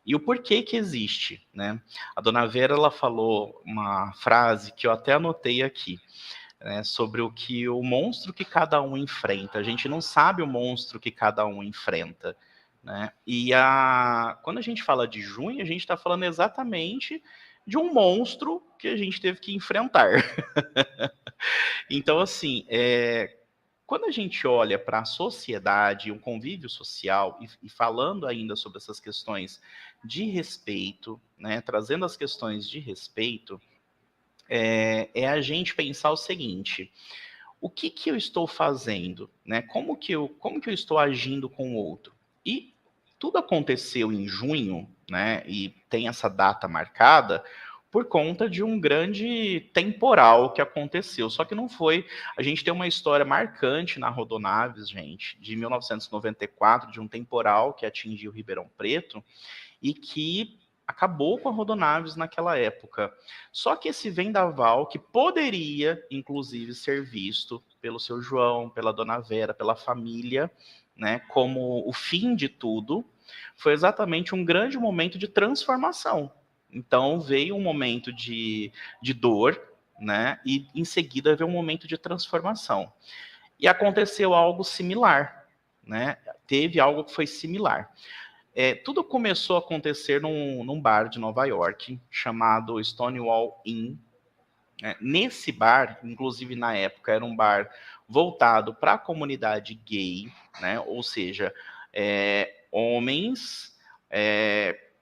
e o porquê que existe, né? A dona Vera, ela falou uma frase que eu até anotei aqui, né, sobre o monstro que cada um enfrenta. A gente não sabe o monstro que cada um enfrenta, né? E quando a gente fala de junho, a gente está falando exatamente de um monstro que a gente teve que enfrentar. Então, assim, quando a gente olha para a sociedade, um convívio social, e falando ainda sobre essas questões de respeito, né, trazendo as questões de respeito, é a gente pensar o seguinte: o que eu estou fazendo? Né? Como que eu estou agindo com o outro? E tudo aconteceu em junho, né, e tem essa data marcada, por conta de um grande temporal que aconteceu. Só que não foi. A gente tem uma história marcante na Rodonaves, gente, de 1994, de um temporal que atingiu Ribeirão Preto e que acabou com a Rodonaves naquela época. Só que esse vendaval, que poderia, inclusive, ser visto pelo seu João, pela dona Vera, pela família, né, como o fim de tudo, foi exatamente um grande momento de transformação. Então veio um momento de dor, né? E em seguida veio um momento de transformação. E aconteceu algo similar, né? Teve algo que foi similar. Tudo começou a acontecer num bar de Nova York, chamado Stonewall Inn. Nesse bar, inclusive na época, era um bar voltado para a comunidade gay, né? Ou seja, homens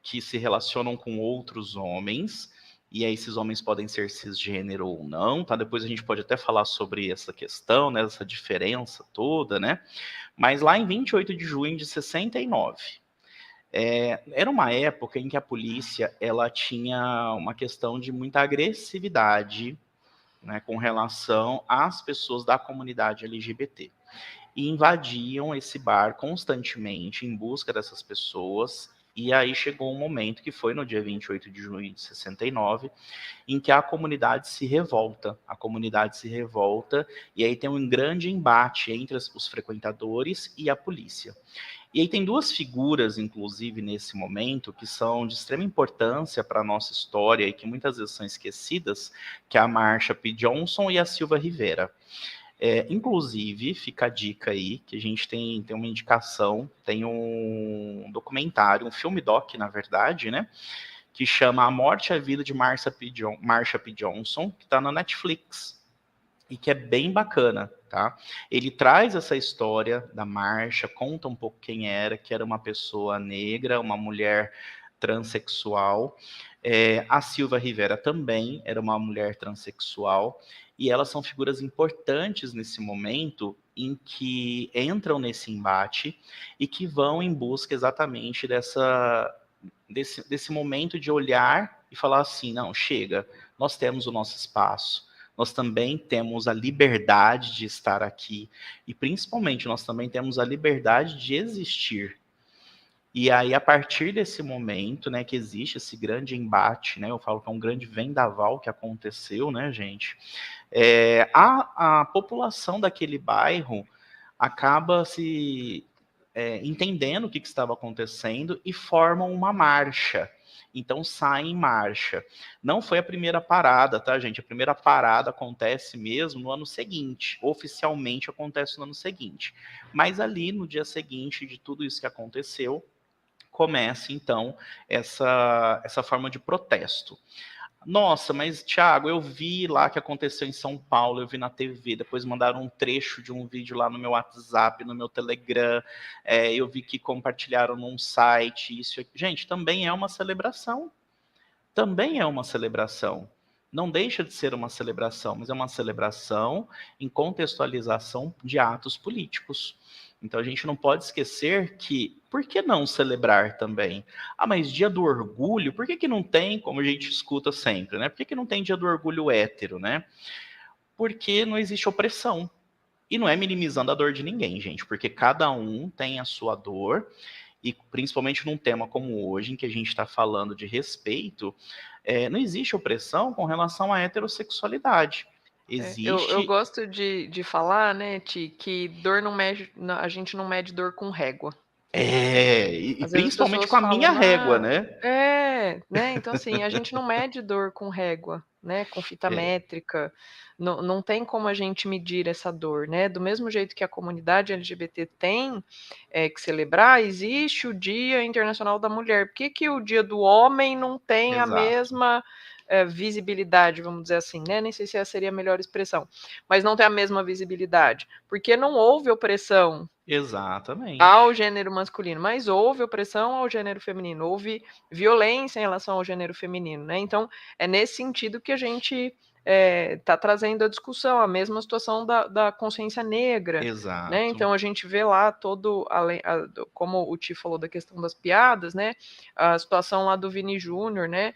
que se relacionam com outros homens, e aí esses homens podem ser cisgênero ou não, tá? Depois a gente pode até falar sobre essa questão, né? Essa diferença toda, né? Mas lá em 28 de junho de 69, era uma época em que a polícia ela tinha uma questão de muita agressividade, né, com relação às pessoas da comunidade LGBT. E invadiam esse bar constantemente em busca dessas pessoas. E aí chegou um momento, que foi no dia 28 de junho de 69, em que a comunidade se revolta. A comunidade se revolta, e aí tem um grande embate entre os frequentadores e a polícia. E aí tem duas figuras, inclusive, nesse momento, que são de extrema importância para a nossa história e que muitas vezes são esquecidas, que é a Marsha P. Johnson e a Silva Rivera. Inclusive, fica a dica aí, que a gente tem uma indicação, tem um documentário, um filme doc, na verdade, né? Que chama A Morte e a Vida de Marsha P. Johnson, que está na Netflix, e que é bem bacana, tá? Ele traz essa história da Marsha, conta um pouco quem era, que era uma pessoa negra, uma mulher transexual. A Silva Rivera também era uma mulher transexual, e elas são figuras importantes nesse momento em que entram nesse embate e que vão em busca exatamente desse momento de olhar e falar assim, não, chega, nós temos o nosso espaço, nós também temos a liberdade de estar aqui, e principalmente nós também temos a liberdade de existir. E aí, a partir desse momento, né, que existe esse grande embate, né, eu falo que é um grande vendaval que aconteceu, né, gente, a população daquele bairro acaba se entendendo o que estava acontecendo e formam uma marcha. Então saem em marcha. Não foi a primeira parada, tá, gente? A primeira parada acontece mesmo no ano seguinte. Oficialmente acontece no ano seguinte. Mas ali, no dia seguinte de tudo isso que aconteceu, começa, então, essa forma de protesto. Nossa, mas Thiago, eu vi lá que aconteceu em São Paulo, eu vi na TV, depois mandaram um trecho de um vídeo lá no meu WhatsApp, no meu Telegram, eu vi que compartilharam num site, isso aqui. Gente, também é uma celebração. Também é uma celebração. Não deixa de ser uma celebração, mas é uma celebração em contextualização de atos políticos. Então a gente não pode esquecer que, por que não celebrar também? Ah, mas dia do orgulho, por que não tem, como a gente escuta sempre, né? Por que não tem dia do orgulho hétero, né? Porque não existe opressão. E não é minimizando a dor de ninguém, gente, porque cada um tem a sua dor, e principalmente num tema como hoje, em que a gente está falando de respeito, não existe opressão com relação à heterossexualidade. Eu Existe. gosto de falar, né, Ti, que dor não mede, a gente não mede dor com régua. E Às vezes as principalmente pessoas com a minha falam, régua, né? né? Então, assim, a gente não mede dor com régua, né? Com fita É, métrica. Não tem como a gente medir essa dor, né? Do mesmo jeito que a comunidade LGBT tem que celebrar, existe o Dia Internacional da Mulher. Por que o Dia do Homem não tem a exato. mesma visibilidade, vamos dizer assim, né? Nem sei se essa seria a melhor expressão, mas não tem a mesma visibilidade, porque não houve opressão ao Exatamente. gênero masculino, mas houve opressão ao gênero feminino, houve violência em relação ao gênero feminino, né? Então, é nesse sentido que a gente está trazendo a discussão, a mesma situação da consciência negra, né? Exato. Então, a gente vê lá como o Ti falou da questão das piadas, né? A situação lá do Vini Júnior, né?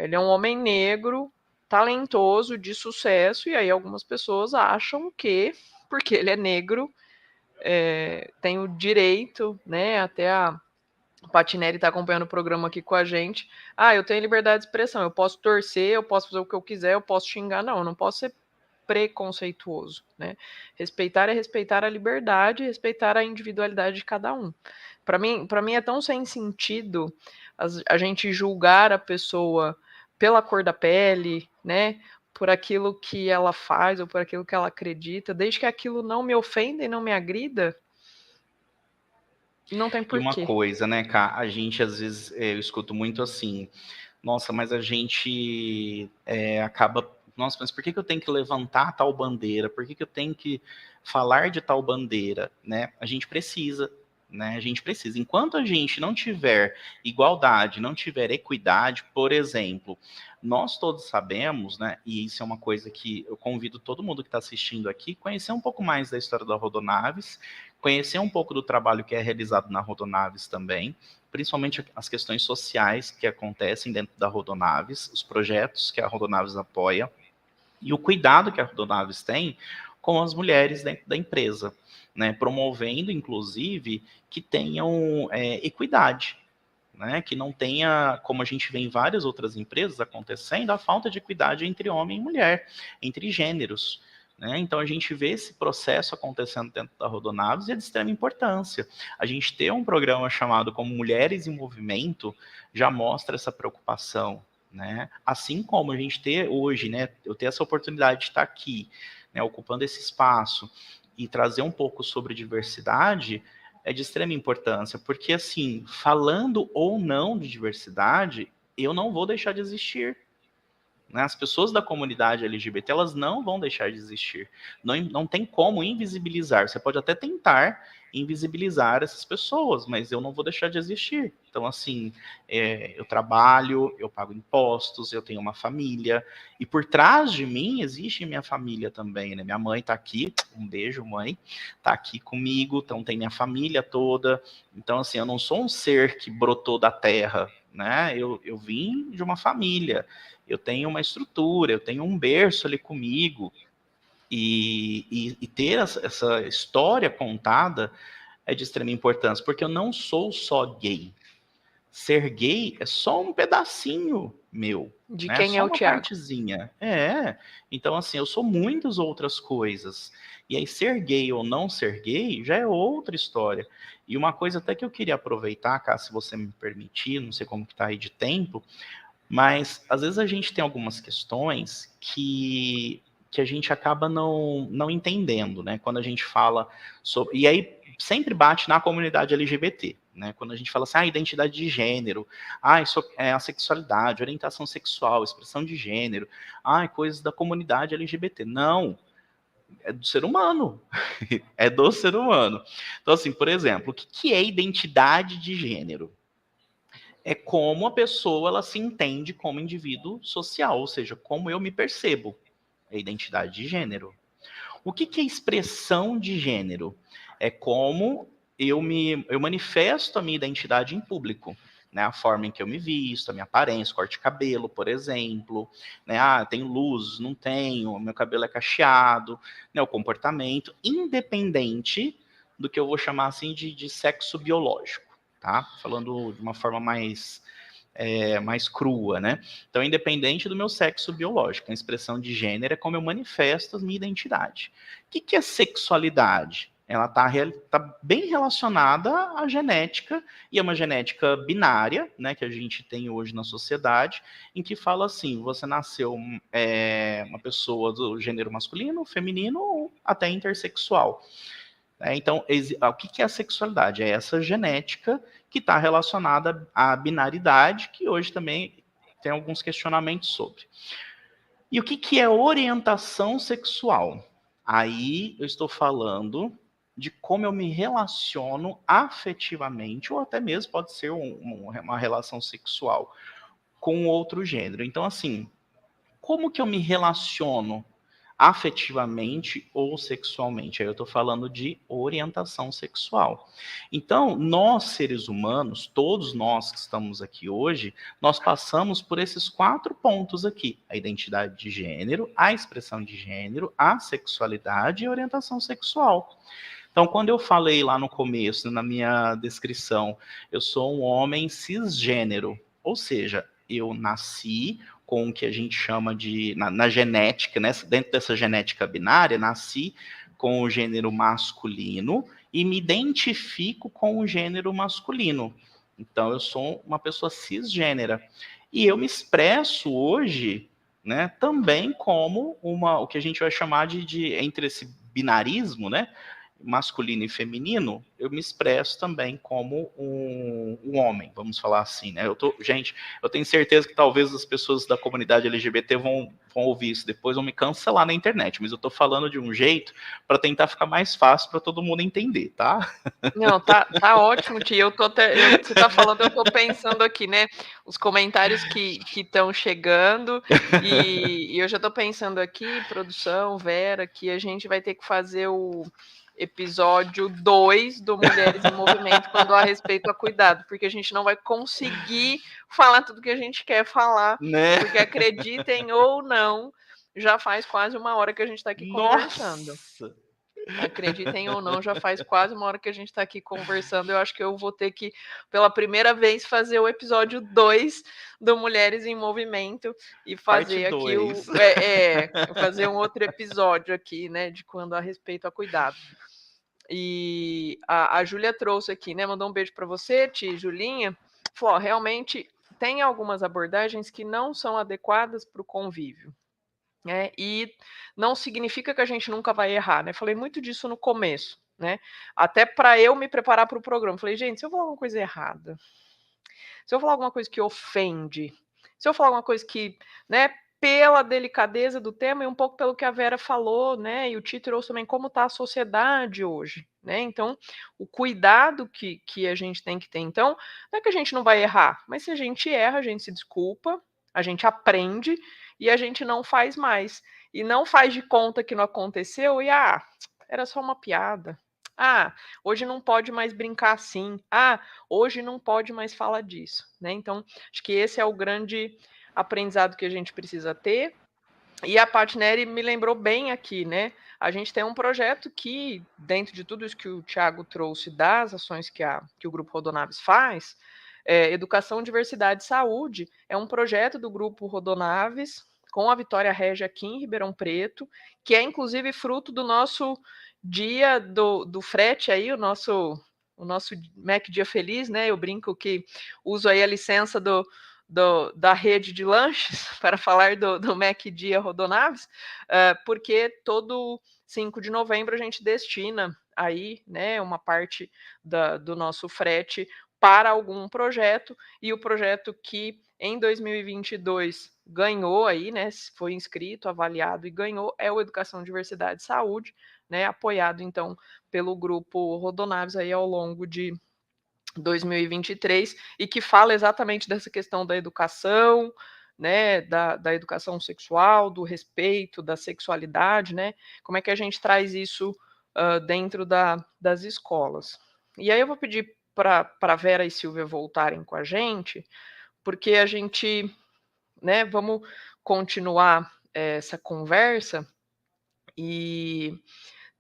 Ele é um homem negro, talentoso, de sucesso, e aí algumas pessoas acham que, porque ele é negro, tem o direito, né? Até a Patinelli está acompanhando o programa aqui com a gente. Eu tenho liberdade de expressão, eu posso torcer, eu posso fazer o que eu quiser, eu posso xingar. Não, eu não posso ser preconceituoso, né? Respeitar é respeitar a liberdade, respeitar a individualidade de cada um. Para mim é tão sem sentido a gente julgar a pessoa pela cor da pele, né? Por aquilo que ela faz ou por aquilo que ela acredita, desde que aquilo não me ofenda e não me agrida, não tem E uma porquê. coisa, né, Cá, a gente às vezes, eu escuto muito assim, nossa, mas a gente acaba, nossa, mas por que que eu tenho que levantar tal bandeira? Por que que eu tenho que falar de tal bandeira, né? A gente precisa, né? A gente precisa. Enquanto a gente não tiver igualdade, não tiver equidade, por exemplo, nós todos sabemos, né? E isso é uma coisa que eu convido todo mundo que está assistindo aqui conhecer um pouco mais da história da Rodonaves, conhecer um pouco do trabalho que é realizado na Rodonaves também, principalmente as questões sociais que acontecem dentro da Rodonaves, os projetos que a Rodonaves apoia e o cuidado que a Rodonaves tem com as mulheres dentro da empresa, né, promovendo, inclusive, que tenham equidade, né, que não tenha, como a gente vê em várias outras empresas acontecendo, a falta de equidade entre homem e mulher, entre gêneros. Né? Então a gente vê esse processo acontecendo dentro da Rodonaves e é de extrema importância. A gente ter um programa chamado como Mulheres em Movimento já mostra essa preocupação. Né? Assim como a gente ter hoje, né, eu ter essa oportunidade de estar aqui, né, ocupando esse espaço e trazer um pouco sobre diversidade, é de extrema importância, porque assim, falando ou não de diversidade, eu não vou deixar de existir. Né? As pessoas da comunidade LGBT, elas não vão deixar de existir. Não tem como invisibilizar. Você pode até tentar invisibilizar essas pessoas, mas eu não vou deixar de existir. Então, assim, eu trabalho, eu pago impostos, eu tenho uma família, e por trás de mim existe minha família também, né? Minha mãe está aqui, um beijo, mãe, está aqui comigo, então tem minha família toda. Então, assim, eu não sou um ser que brotou da terra, né? Eu vim de uma família, eu tenho uma estrutura, eu tenho um berço ali comigo, e ter essa história contada é de extrema importância, porque eu não sou só gay. Ser gay é só um pedacinho meu, De né? quem é Só o uma Thiago? partezinha. Então, assim, eu sou muitas outras coisas. E aí, ser gay ou não ser gay já é outra história. E uma coisa até que eu queria aproveitar, Cá, se você me permitir, não sei como que tá aí de tempo, mas às vezes a gente tem algumas questões que a gente acaba não entendendo, né? Quando a gente fala sobre. E aí sempre bate na comunidade LGBT, né? Quando a gente fala assim, identidade de gênero, isso é a sexualidade, orientação sexual, expressão de gênero, coisas da comunidade LGBT. Não, é do ser humano. É do ser humano. Então, assim, por exemplo, o que é identidade de gênero? É como a pessoa ela se entende como indivíduo social, ou seja, como eu me percebo. É identidade de gênero. O que é expressão de gênero? É como eu manifesto a minha identidade em público. Né, a forma em que eu me visto, a minha aparência, corte de cabelo, por exemplo. Né, tenho luzes, não tenho, meu cabelo é cacheado, né, o comportamento, independente do que eu vou chamar assim de sexo biológico. Tá? Falando de uma forma mais crua, né? Então, independente do meu sexo biológico, a expressão de gênero é como eu manifesto a minha identidade. O que é sexualidade? Ela tá bem relacionada à genética, e é uma genética binária, né, que a gente tem hoje na sociedade, em que fala assim, você nasceu uma pessoa do gênero masculino, feminino ou até intersexual. Então, o que é a sexualidade? É essa genética que está relacionada à binaridade, que hoje também tem alguns questionamentos sobre. E o que é orientação sexual? Aí eu estou falando de como eu me relaciono afetivamente, ou até mesmo pode ser uma relação sexual com outro gênero. Então, assim, como que eu me relaciono afetivamente ou sexualmente? Aí eu estou falando de orientação sexual. Então, nós, seres humanos, todos nós que estamos aqui hoje, nós passamos por esses 4 pontos aqui: a identidade de gênero, a expressão de gênero, a sexualidade e a orientação sexual. Então, quando eu falei lá no começo, na minha descrição, eu sou um homem cisgênero, ou seja, eu nasci com o que a gente chama de, na genética, né? Dentro dessa genética binária, nasci com o gênero masculino e me identifico com o gênero masculino. Então, eu sou uma pessoa cisgênera. E eu me expresso hoje, né, também como o que a gente vai chamar entre esse binarismo, né, masculino e feminino, eu me expresso também como um homem, vamos falar assim, né? Gente, eu tenho certeza que talvez as pessoas da comunidade LGBT vão ouvir isso depois, vão me cancelar na internet, mas eu tô falando de um jeito para tentar ficar mais fácil para todo mundo entender, tá? Não, tá ótimo, tia. Você tá falando, eu tô pensando aqui, né? Os comentários que estão chegando, e eu já tô pensando aqui, produção, Vera, que a gente vai ter que fazer o episódio 2 do Mulheres em Movimento quando há respeito a cuidado, porque a gente não vai conseguir falar tudo que a gente quer falar, Né? porque acreditem ou não, já faz quase 1 hora que a gente tá aqui conversando. Nossa! Acreditem ou não, já faz quase 1 hora que a gente está aqui conversando. Eu acho que eu vou ter que, pela primeira vez, fazer o episódio 2 do Mulheres em Movimento e fazer aqui fazer um outro episódio aqui, né, de quando há respeito a cuidado. E a Júlia trouxe aqui, né, mandou um beijo para você, tia Julinha. Falou, realmente tem algumas abordagens que não são adequadas para o convívio. E não significa que a gente nunca vai errar, né? Falei muito disso no começo, né? Até para eu me preparar para o programa. Falei, gente, se eu falar alguma coisa errada, se eu falar alguma coisa que ofende, se eu falar alguma coisa que, né, pela delicadeza do tema e um pouco pelo que a Vera falou, né, e o Tito trouxe também como está a sociedade hoje, né? Então, o cuidado que a gente tem que ter. Então, não é que a gente não vai errar, mas se a gente erra, a gente se desculpa, a gente aprende e a gente não faz mais. E não faz de conta que não aconteceu e, era só uma piada. Hoje não pode mais brincar assim. Hoje não pode mais falar disso, né? Então, acho que esse é o grande aprendizado que a gente precisa ter. E a Patneri me lembrou bem aqui, né? A gente tem um projeto que, dentro de tudo isso que o Thiago trouxe das ações que o Grupo Rodonaves faz, Educação, Diversidade e Saúde é um projeto do Grupo Rodonaves com a Vitória Régia aqui em Ribeirão Preto, que é inclusive fruto do nosso dia do frete aí, o nosso Mac Dia Feliz, né? Eu brinco que uso aí a licença da rede de lanches para falar do Mac Dia Rodonaves, porque todo 5 de novembro a gente destina aí, né, uma parte do nosso frete para algum projeto, e o projeto que em 2022 ganhou aí, né, foi inscrito, avaliado e ganhou, é o Educação, Diversidade e Saúde, né, apoiado então pelo Grupo Rodonaves aí ao longo de 2023, e que fala exatamente dessa questão da educação, né, da educação sexual, do respeito, da sexualidade, né, como é que a gente traz isso dentro das escolas. E aí eu vou pedir para Vera e Silvia voltarem com a gente, porque a gente, né, vamos continuar essa conversa, e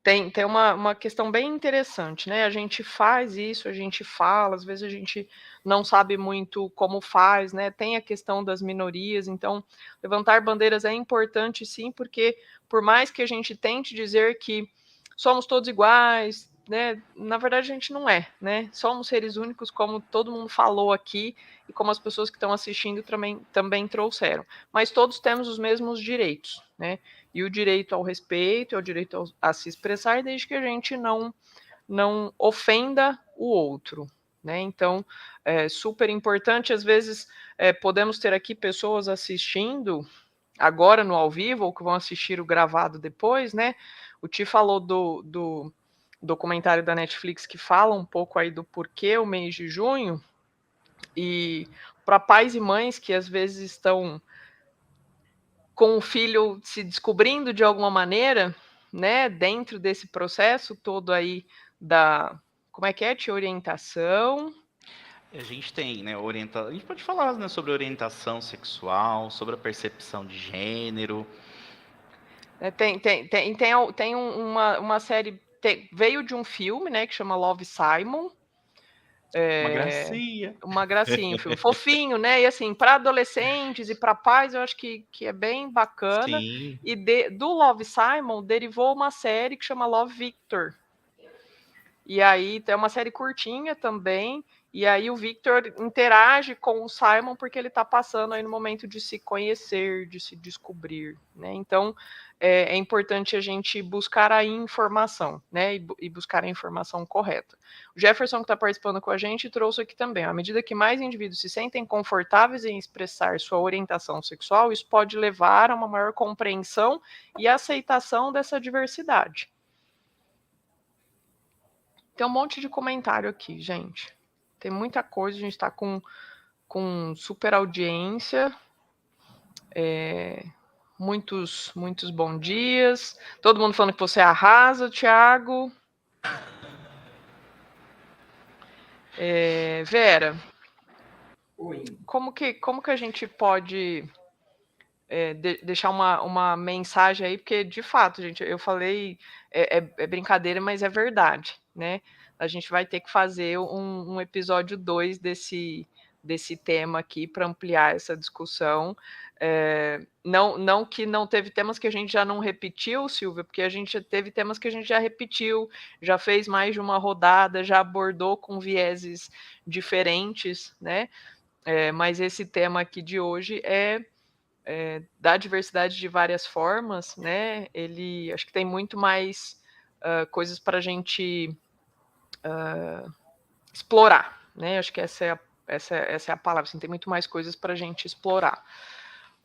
tem uma questão bem interessante, né? A gente faz isso, a gente fala, às vezes a gente não sabe muito como faz, né? Tem a questão das minorias, então levantar bandeiras é importante sim, porque por mais que a gente tente dizer que somos todos iguais, né? Na verdade a gente não é, né? Somos seres únicos, como todo mundo falou aqui e como as pessoas que estão assistindo também trouxeram. Mas todos temos os mesmos direitos, né? E o direito ao respeito, o direito a se expressar, desde que a gente não ofenda o outro, né? Então, é super importante. Às vezes, podemos ter aqui pessoas assistindo agora no ao vivo, ou que vão assistir o gravado depois, né? O Ti falou do documentário da Netflix que fala um pouco aí do porquê o mês de junho, e para pais e mães que às vezes estão com o filho se descobrindo de alguma maneira, né, dentro desse processo todo aí como é que é, de orientação. A gente tem, né, a gente pode falar, né, sobre orientação sexual, sobre a percepção de gênero. Tem uma série, veio de um filme, né, que chama Love, Simon, Uma gracinha. Uma gracinha, um filme fofinho, né? E assim, para adolescentes e para pais, eu acho que é bem bacana. Sim. E do Love, Simon derivou uma série que chama Love, Victor. E aí é uma série curtinha também. E aí o Victor interage com o Simon porque ele está passando aí no momento de se conhecer, de se descobrir, né? Então é importante a gente buscar a informação, né? E buscar a informação correta. O Jefferson, que está participando com a gente, trouxe aqui também. À medida que mais indivíduos se sentem confortáveis em expressar sua orientação sexual, isso pode levar a uma maior compreensão e aceitação dessa diversidade. Tem um monte de comentário aqui, gente. Tem muita coisa, a gente está com super audiência. Muitos bons dias. Todo mundo falando que você arrasa, Thiago. Vera. Oi. Como que a gente pode deixar uma mensagem aí? Porque, de fato, gente, eu falei, é brincadeira, mas é verdade, né? A gente vai ter que fazer um episódio 2 desse tema aqui para ampliar essa discussão. Não que não teve temas que a gente já não repetiu, Silvia, porque a gente já teve temas que a gente já repetiu, já fez mais de uma rodada, já abordou com vieses diferentes, né? Mas esse tema aqui de hoje da diversidade de várias formas, né? Ele acho que tem muito mais coisas para a gente explorar, né? Acho que essa é a palavra, assim, tem muito mais coisas para a gente explorar.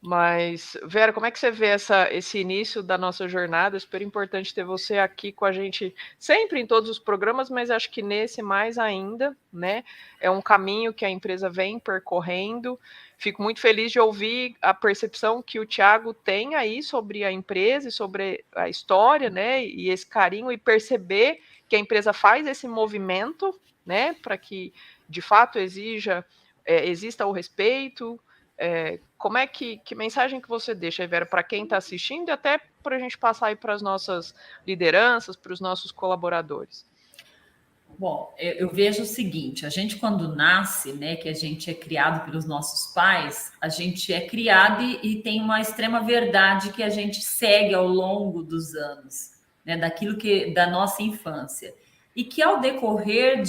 Mas, Vera, como é que você vê esse início da nossa jornada? É super importante ter você aqui com a gente sempre em todos os programas, mas acho que nesse mais ainda, né? É um caminho que a empresa vem percorrendo. Fico muito feliz de ouvir a percepção que o Thiago tem aí sobre a empresa e sobre a história, né? E esse carinho, e perceber que a empresa faz esse movimento, né? Para que, de fato, exista o respeito. Como é que mensagem que você deixa, Vera, para quem está assistindo e até para a gente passar aí para as nossas lideranças, para os nossos colaboradores? Bom, eu vejo o seguinte, a gente quando nasce, né, que a gente é criado pelos nossos pais, a gente é criado e tem uma extrema verdade que a gente segue ao longo dos anos, né, daquilo da nossa infância. E que ao decorrer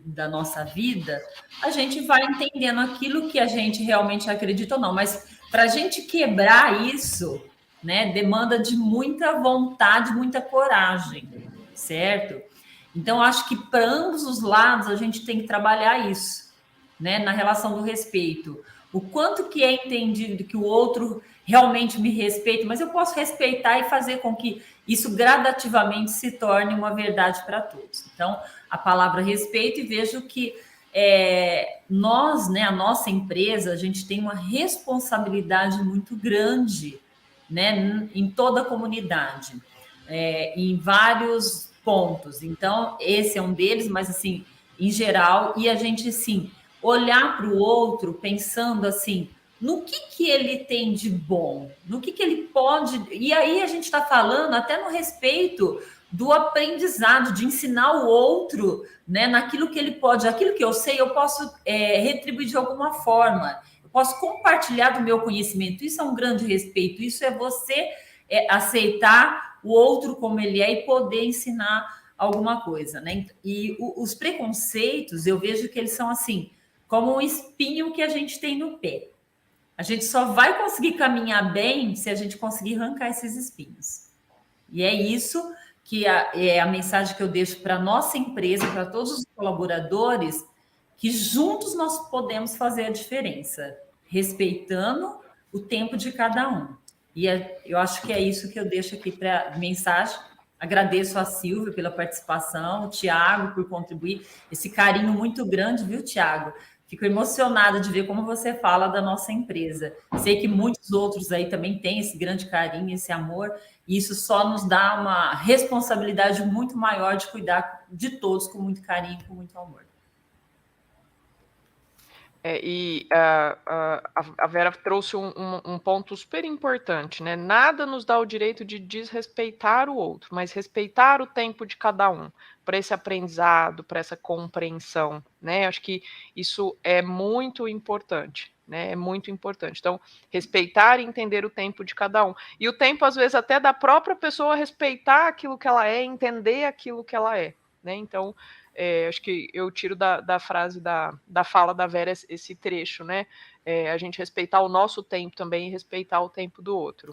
da nossa vida, a gente vai entendendo aquilo que a gente realmente acredita ou não. Mas para a gente quebrar isso, né, demanda de muita vontade, muita coragem, certo? Então, acho que para ambos os lados a gente tem que trabalhar isso, né, na relação do respeito. O quanto que é entendido que o outro realmente me respeita, mas eu posso respeitar e fazer com que isso gradativamente se torne uma verdade para todos. Então, a palavra respeito, e vejo que nós, né, a nossa empresa, a gente tem uma responsabilidade muito grande, né, em toda a comunidade, em vários pontos. Então, esse é um deles, mas assim, em geral, e a gente, sim, olhar para o outro pensando assim, no que ele tem de bom, no que ele pode. E aí a gente está falando até no respeito do aprendizado, de ensinar o outro, né, naquilo que ele pode, aquilo que eu sei, eu posso retribuir de alguma forma, eu posso compartilhar do meu conhecimento. Isso é um grande respeito, isso é você aceitar o outro como ele é e poder ensinar alguma coisa, né? E os preconceitos, eu vejo que eles são assim, como um espinho que a gente tem no pé. A gente só vai conseguir caminhar bem se a gente conseguir arrancar esses espinhos. E é isso que é a mensagem que eu deixo para a nossa empresa, para todos os colaboradores, que juntos nós podemos fazer a diferença, respeitando o tempo de cada um. E eu acho que é isso que eu deixo aqui para mensagem. Agradeço a Silvia pela participação, o Thiago por contribuir, esse carinho muito grande, viu, Thiago? Fico emocionada de ver como você fala da nossa empresa. Sei que muitos outros aí também têm esse grande carinho, esse amor, e isso só nos dá uma responsabilidade muito maior de cuidar de todos com muito carinho, com muito amor. A Vera trouxe um ponto super importante, né? Nada nos dá o direito de desrespeitar o outro, mas respeitar o tempo de cada um, para esse aprendizado, para essa compreensão, né? Acho que isso é muito importante, né? É muito importante. Então, respeitar e entender o tempo de cada um. E o tempo, às vezes, até da própria pessoa respeitar aquilo que ela é, entender aquilo que ela é, né? Então, acho que eu tiro da frase da fala da Vera esse trecho, né? A gente respeitar o nosso tempo também e respeitar o tempo do outro.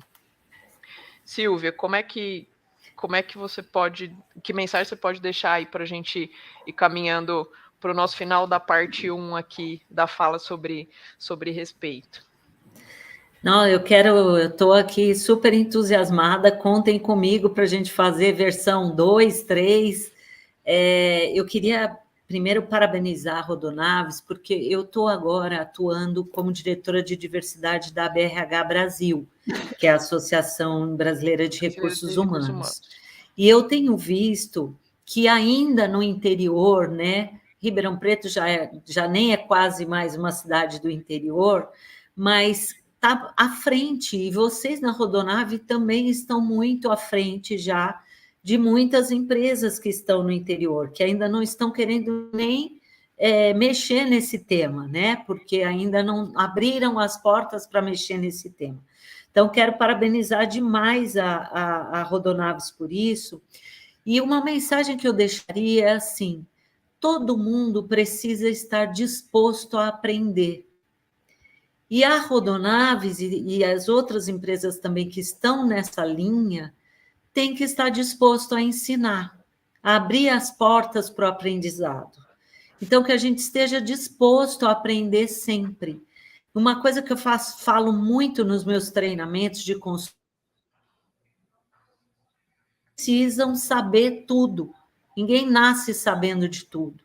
Silvia, como é que você pode, que mensagem você pode deixar aí para a gente ir caminhando para o nosso final da parte 1 aqui da fala sobre respeito? Não, eu estou aqui super entusiasmada, contem comigo para a gente fazer versão 2, 3. Eu queria primeiro parabenizar a Rodonaves, porque eu estou agora atuando como diretora de diversidade da BRH Brasil, que é a Associação Brasileira de Recursos Humanos. E eu tenho visto que ainda no interior, né, Ribeirão Preto já nem é quase mais uma cidade do interior, mas está à frente, e vocês na Rodonave também estão muito à frente já de muitas empresas que estão no interior, que ainda não estão querendo nem mexer nesse tema, né? Porque ainda não abriram as portas para mexer nesse tema. Então, quero parabenizar demais a Rodonaves por isso. E uma mensagem que eu deixaria é assim: todo mundo precisa estar disposto a aprender. E a Rodonaves e as outras empresas também que estão nessa linha têm que estar disposto a ensinar, a abrir as portas para o aprendizado. Então, que a gente esteja disposto a aprender sempre. Uma coisa que eu falo muito nos meus treinamentos de consultoria, precisam saber tudo. Ninguém nasce sabendo de tudo.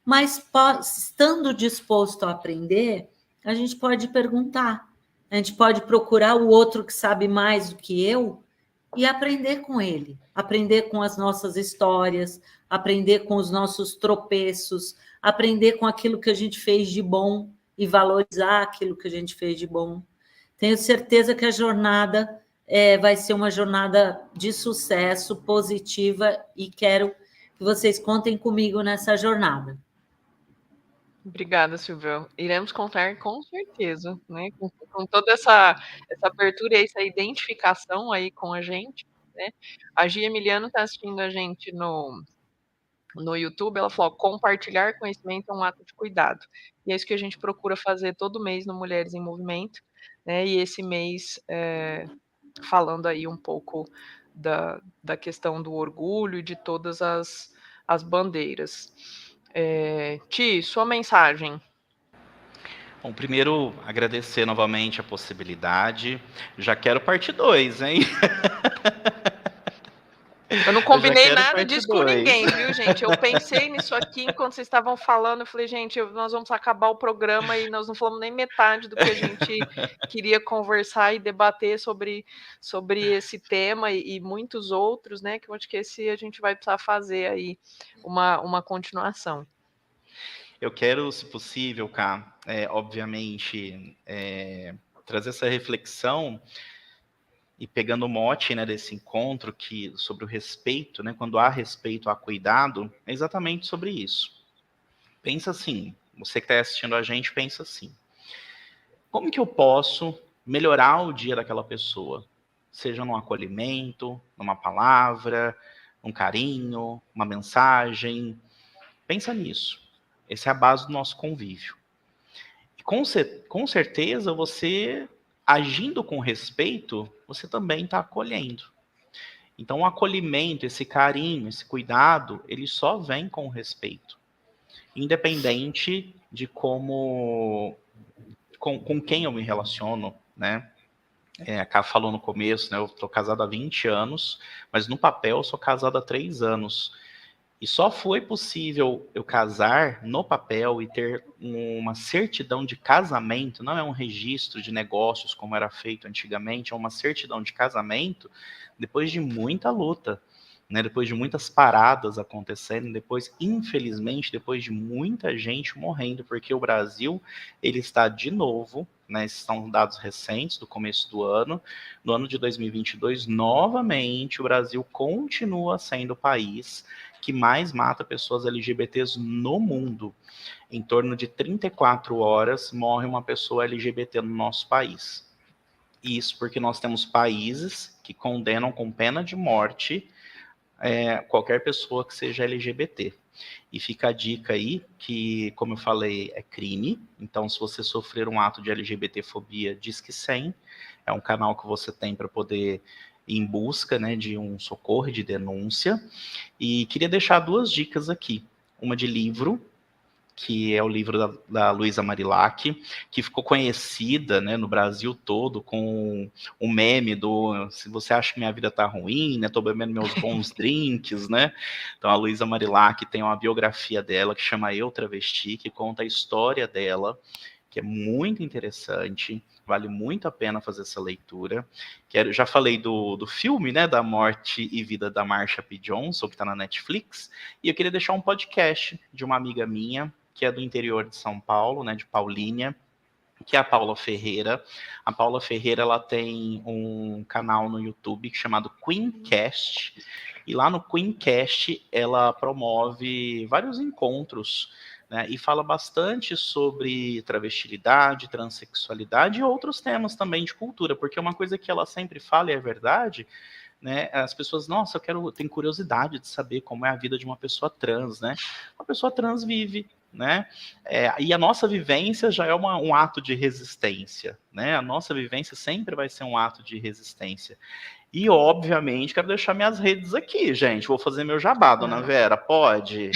Mas, estando disposto a aprender, a gente pode perguntar, a gente pode procurar o outro que sabe mais do que eu e aprender com ele, aprender com as nossas histórias, aprender com os nossos tropeços, aprender com aquilo que a gente fez de bom e valorizar aquilo que a gente fez de bom. Tenho certeza que a jornada vai ser uma jornada de sucesso, positiva, e quero que vocês contem comigo nessa jornada. Obrigada, Silvia. Iremos contar com certeza, né? Com toda essa abertura e essa identificação aí com a gente, né? A Gia Emiliano está assistindo a gente no YouTube, ela falou: compartilhar conhecimento é um ato de cuidado. E é isso que a gente procura fazer todo mês no Mulheres em Movimento, né? E esse mês, falando aí um pouco da questão do orgulho e de todas as bandeiras. Ti, sua mensagem. Bom, primeiro, agradecer novamente a possibilidade. Já quero parte 2, hein? Eu não combinei nada parte disso com 2. ninguém, viu, gente? Eu pensei nisso aqui enquanto vocês estavam falando. Eu falei, gente, nós vamos acabar o programa e nós não falamos nem metade do que a gente queria conversar e debater sobre esse tema e muitos outros, né? Que eu acho que esse a gente vai precisar fazer aí uma continuação. Eu quero, se possível, Cá, obviamente, trazer essa reflexão e pegando o mote, né, desse encontro sobre o respeito, né, quando há respeito, há cuidado, é exatamente sobre isso. Pensa assim, você que está assistindo a gente, pensa assim: como que eu posso melhorar o dia daquela pessoa? Seja num acolhimento, numa palavra, um carinho, uma mensagem. Pensa nisso. Essa é a base do nosso convívio. E com certeza, você, agindo com respeito, você também está acolhendo. Então, o acolhimento, esse carinho, esse cuidado, ele só vem com respeito. Independente de com quem eu me relaciono, né? A Cá falou no começo, né? Eu estou casado há 20 anos, mas no papel eu sou casado há 3 anos. E só foi possível eu casar no papel e ter uma certidão de casamento, não é um registro de negócios como era feito antigamente, é uma certidão de casamento depois de muita luta. né, depois de muitas paradas acontecendo, depois, infelizmente, depois de muita gente morrendo, porque o Brasil, ele está de novo, né, esses são dados recentes do começo do ano, no ano de 2022, novamente, o Brasil continua sendo o país que mais mata pessoas LGBTs no mundo. Em torno de 34 horas morre uma pessoa LGBT no nosso país. Isso porque nós temos países que condenam com pena de morte qualquer pessoa que seja LGBT. E fica a dica aí que, como eu falei, é crime. Então, se você sofrer um ato de LGBTfobia, Disque 100. É um canal que você tem para poder ir em busca, né, de um socorro, de denúncia. E queria deixar 2 dicas aqui. Uma de livro, que é o livro da Luísa Marilac, que ficou conhecida, né, no Brasil todo com o meme do se você acha que minha vida tá ruim, né, tô bebendo meus bons drinks, né? Então a Luísa Marilac tem uma biografia dela que chama Eu Travesti, que conta a história dela, que é muito interessante, vale muito a pena fazer essa leitura. Já falei do filme, né, da morte e vida da Marsha P. Johnson, que está na Netflix, e eu queria deixar um podcast de uma amiga minha, que é do interior de São Paulo, né, de Paulínia, que é a Paula Ferreira. A Paula Ferreira, ela tem um canal no YouTube chamado Queencast, e lá no Queencast ela promove vários encontros, né, e fala bastante sobre travestilidade, transexualidade e outros temas também de cultura, porque uma coisa que ela sempre fala e é verdade, né, as pessoas, nossa, tenho curiosidade de saber como é a vida de uma pessoa trans, né? Uma pessoa trans vive, né? E a nossa vivência já é um ato de resistência, né? A nossa vivência sempre vai ser um ato de resistência. E, obviamente, quero deixar minhas redes aqui, gente. Vou fazer meu jabá, dona Vera, pode?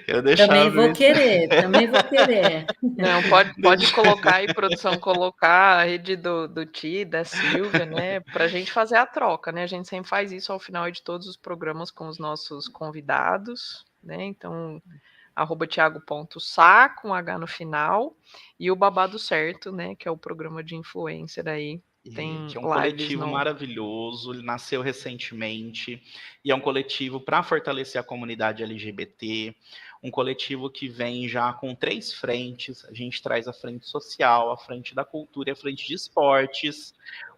Quero deixar Também vou querer, também vou querer. Não, pode colocar aí, produção, colocar a rede do Ti, da Silvia, né, para a gente fazer a troca, né? A gente sempre faz isso ao final de todos os programas com os nossos convidados, né? Então, @Thiago.Sá, com H no final, e o Babado Certo, né, que é o programa de influencer aí. Tem Que é um lives coletivo maravilhoso, ele nasceu recentemente, e é um coletivo para fortalecer a comunidade LGBT, um coletivo que vem já com 3 frentes. A gente traz a frente social, a frente da cultura e a frente de esportes,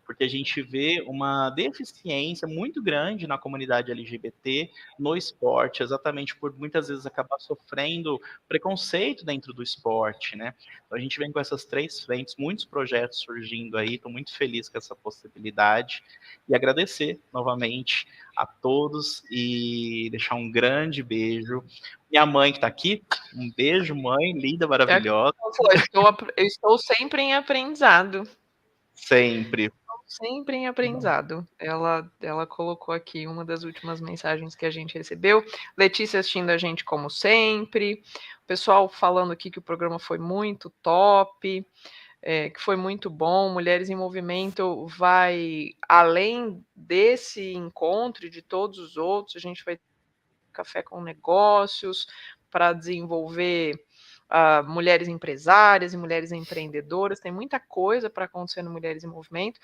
porque a gente vê uma deficiência muito grande na comunidade LGBT no esporte, exatamente por muitas vezes acabar sofrendo preconceito dentro do esporte, né? Então a gente vem com essas 3 frentes, muitos projetos surgindo aí, estou muito feliz com essa possibilidade e agradecer novamente a todos e deixar um grande beijo. Minha mãe que está aqui, um beijo, mãe, linda, maravilhosa. Eu estou sempre em aprendizado. Sempre. Sempre em aprendizado. Ela colocou aqui uma das últimas mensagens que a gente recebeu. Letícia assistindo a gente como sempre. O pessoal falando aqui que o programa foi muito top, que foi muito bom. Mulheres em Movimento vai além desse encontro e de todos os outros. A gente vai ter café com negócios para desenvolver mulheres empresárias e mulheres empreendedoras. Tem muita coisa para acontecer no Mulheres em Movimento.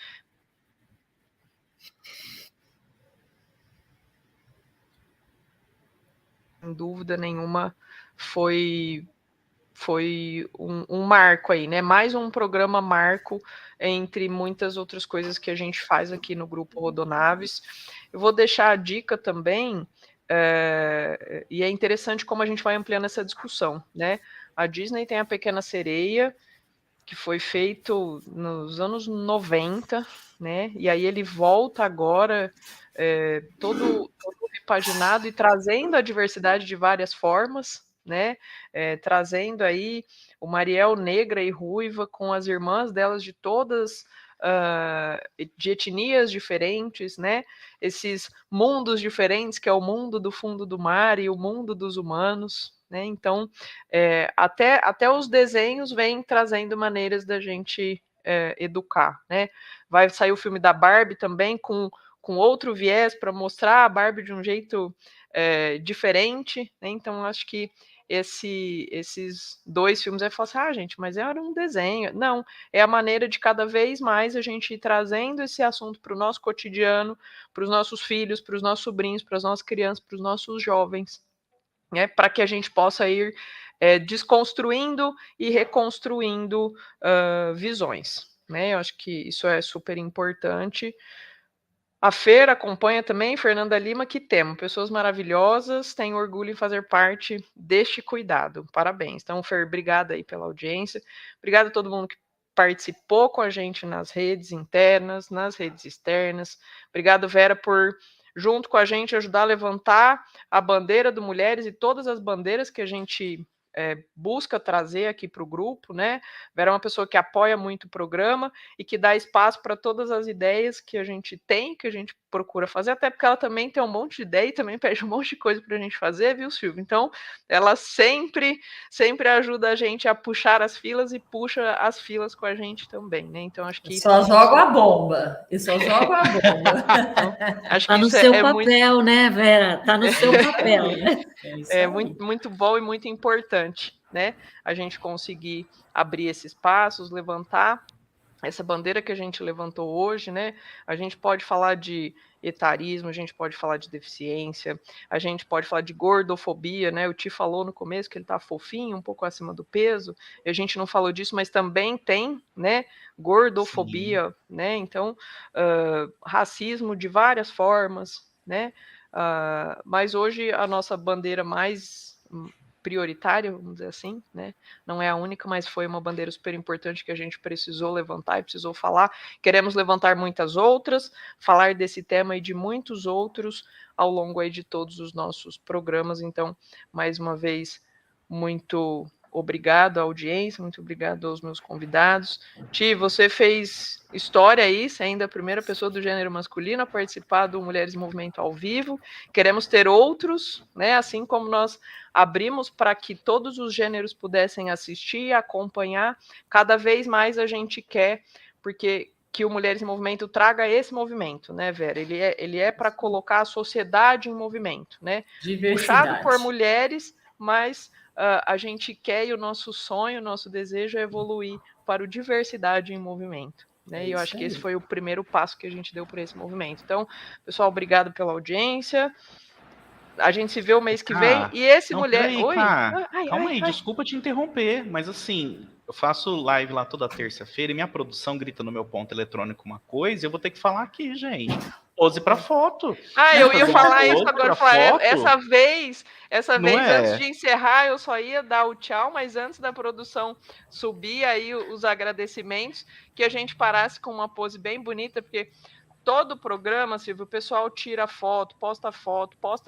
Sem dúvida nenhuma, foi um marco aí, né? Mais um programa marco entre muitas outras coisas que a gente faz aqui no Grupo Rodonaves. Eu vou deixar a dica também, e é interessante como a gente vai ampliando essa discussão, né? A Disney tem a Pequena Sereia, que foi feito nos anos 90, né? E aí ele volta agora todo repaginado e trazendo a diversidade de várias formas, né? Trazendo aí o Mariel negra e ruiva com as irmãs delas de todas de etnias diferentes, né? Esses mundos diferentes, que é o mundo do fundo do mar e o mundo dos humanos, né? Então, até os desenhos vêm trazendo maneiras da gente educar, né? Vai sair o filme da Barbie também com outro viés para mostrar a Barbie de um jeito diferente, né? Então acho que esses 2 filmes. Aí fala assim, gente, mas era um desenho. Não, é a maneira de cada vez mais a gente ir trazendo esse assunto para o nosso cotidiano, para os nossos filhos, para os nossos sobrinhos, para as nossas crianças, para os nossos jovens, né, para que a gente possa ir desconstruindo e reconstruindo visões, né? Eu acho que isso é super importante. A Fer acompanha também, Fernanda Lima, que temos pessoas maravilhosas, tenho orgulho em fazer parte deste cuidado. Parabéns. Então, Fer, obrigada aí pela audiência. Obrigada a todo mundo que participou com a gente nas redes internas, nas redes externas. Obrigado, Vera, por, junto com a gente, ajudar a levantar a bandeira do Mulheres e todas as bandeiras que a gente busca trazer aqui para o grupo, né? Vera é uma pessoa que apoia muito o programa e que dá espaço para todas as ideias que a gente tem, que a gente procura fazer, até porque ela também tem um monte de ideia e também pede um monte de coisa para a gente fazer, viu, Silvia? Então, ela sempre ajuda a gente a puxar as filas e puxa as filas com a gente também, né? Então, acho que... Só jogo a bomba. Eu só jogo a bomba. Então, acho tá que no isso seu muito... papel, né, Vera? Tá no seu papel, né? muito bom e muito importante, né? A gente conseguir abrir esses passos, levantar essa bandeira que a gente levantou hoje, né? A gente pode falar de etarismo, a gente pode falar de deficiência, a gente pode falar de gordofobia, né? O Ti falou no começo que ele tá fofinho, um pouco acima do peso, e a gente não falou disso, mas também tem, né, gordofobia, sim, né? Então, racismo de várias formas, né? Mas hoje a nossa bandeira mais prioritária, vamos dizer assim, né? Não é a única, mas foi uma bandeira super importante que a gente precisou levantar e precisou falar. Queremos levantar muitas outras, falar desse tema e de muitos outros ao longo aí de todos os nossos programas. Então, mais uma vez, muito obrigado à audiência, muito obrigado aos meus convidados. Ti, você fez história aí, sendo a primeira pessoa do gênero masculino a participar do Mulheres em Movimento ao vivo. Queremos ter outros, né? Assim como nós abrimos para que todos os gêneros pudessem assistir, acompanhar. Cada vez mais a gente quer, porque que o Mulheres em Movimento traga esse movimento, né, Vera? Ele é para colocar a sociedade em movimento, né? Puxado por mulheres, mas a gente quer, e o nosso sonho, o nosso desejo é evoluir para o diversidade em movimento. Né? E eu acho que esse foi o primeiro passo que a gente deu para esse movimento. Então, pessoal, obrigado pela audiência. A gente se vê o mês que vem. E esse mulher... Oi? Calma aí, desculpa te interromper, mas assim, eu faço live lá toda terça-feira e minha produção grita no meu ponto eletrônico uma coisa e eu vou ter que falar aqui, gente. Pose para foto. Eu ia falar isso agora. Essa vez, antes de encerrar, eu só ia dar o tchau, mas antes da produção subir aí os agradecimentos, que a gente parasse com uma pose bem bonita, porque todo o programa, Silvio, o pessoal tira foto, posta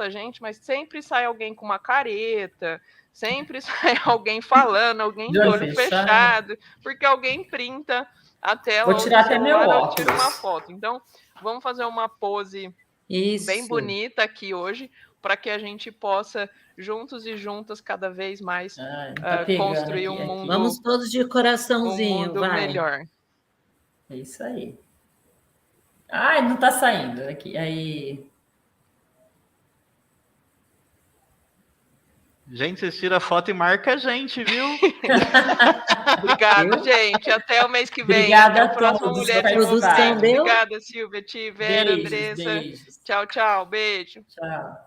a gente, mas sempre sai alguém com uma careta, sempre sai alguém falando, alguém de olho fechado, porque alguém printa a tela. Vou tirar até meu óculos. Tira uma foto. Então, vamos fazer uma pose bem bonita aqui hoje, para que a gente possa, juntos e juntas, cada vez mais construir um mundo... Vamos todos de coraçãozinho, um mundo melhor. É isso aí. Ai, não tá saindo aqui. Aí. Gente, vocês tiram a foto e marca a gente, viu? Obrigada, gente. Até o mês que vem. Obrigada até a próxima Mulher de Movimento. Obrigada, Silvia, Vera, Andressa. Beijos. Tchau, tchau. Beijo. Tchau.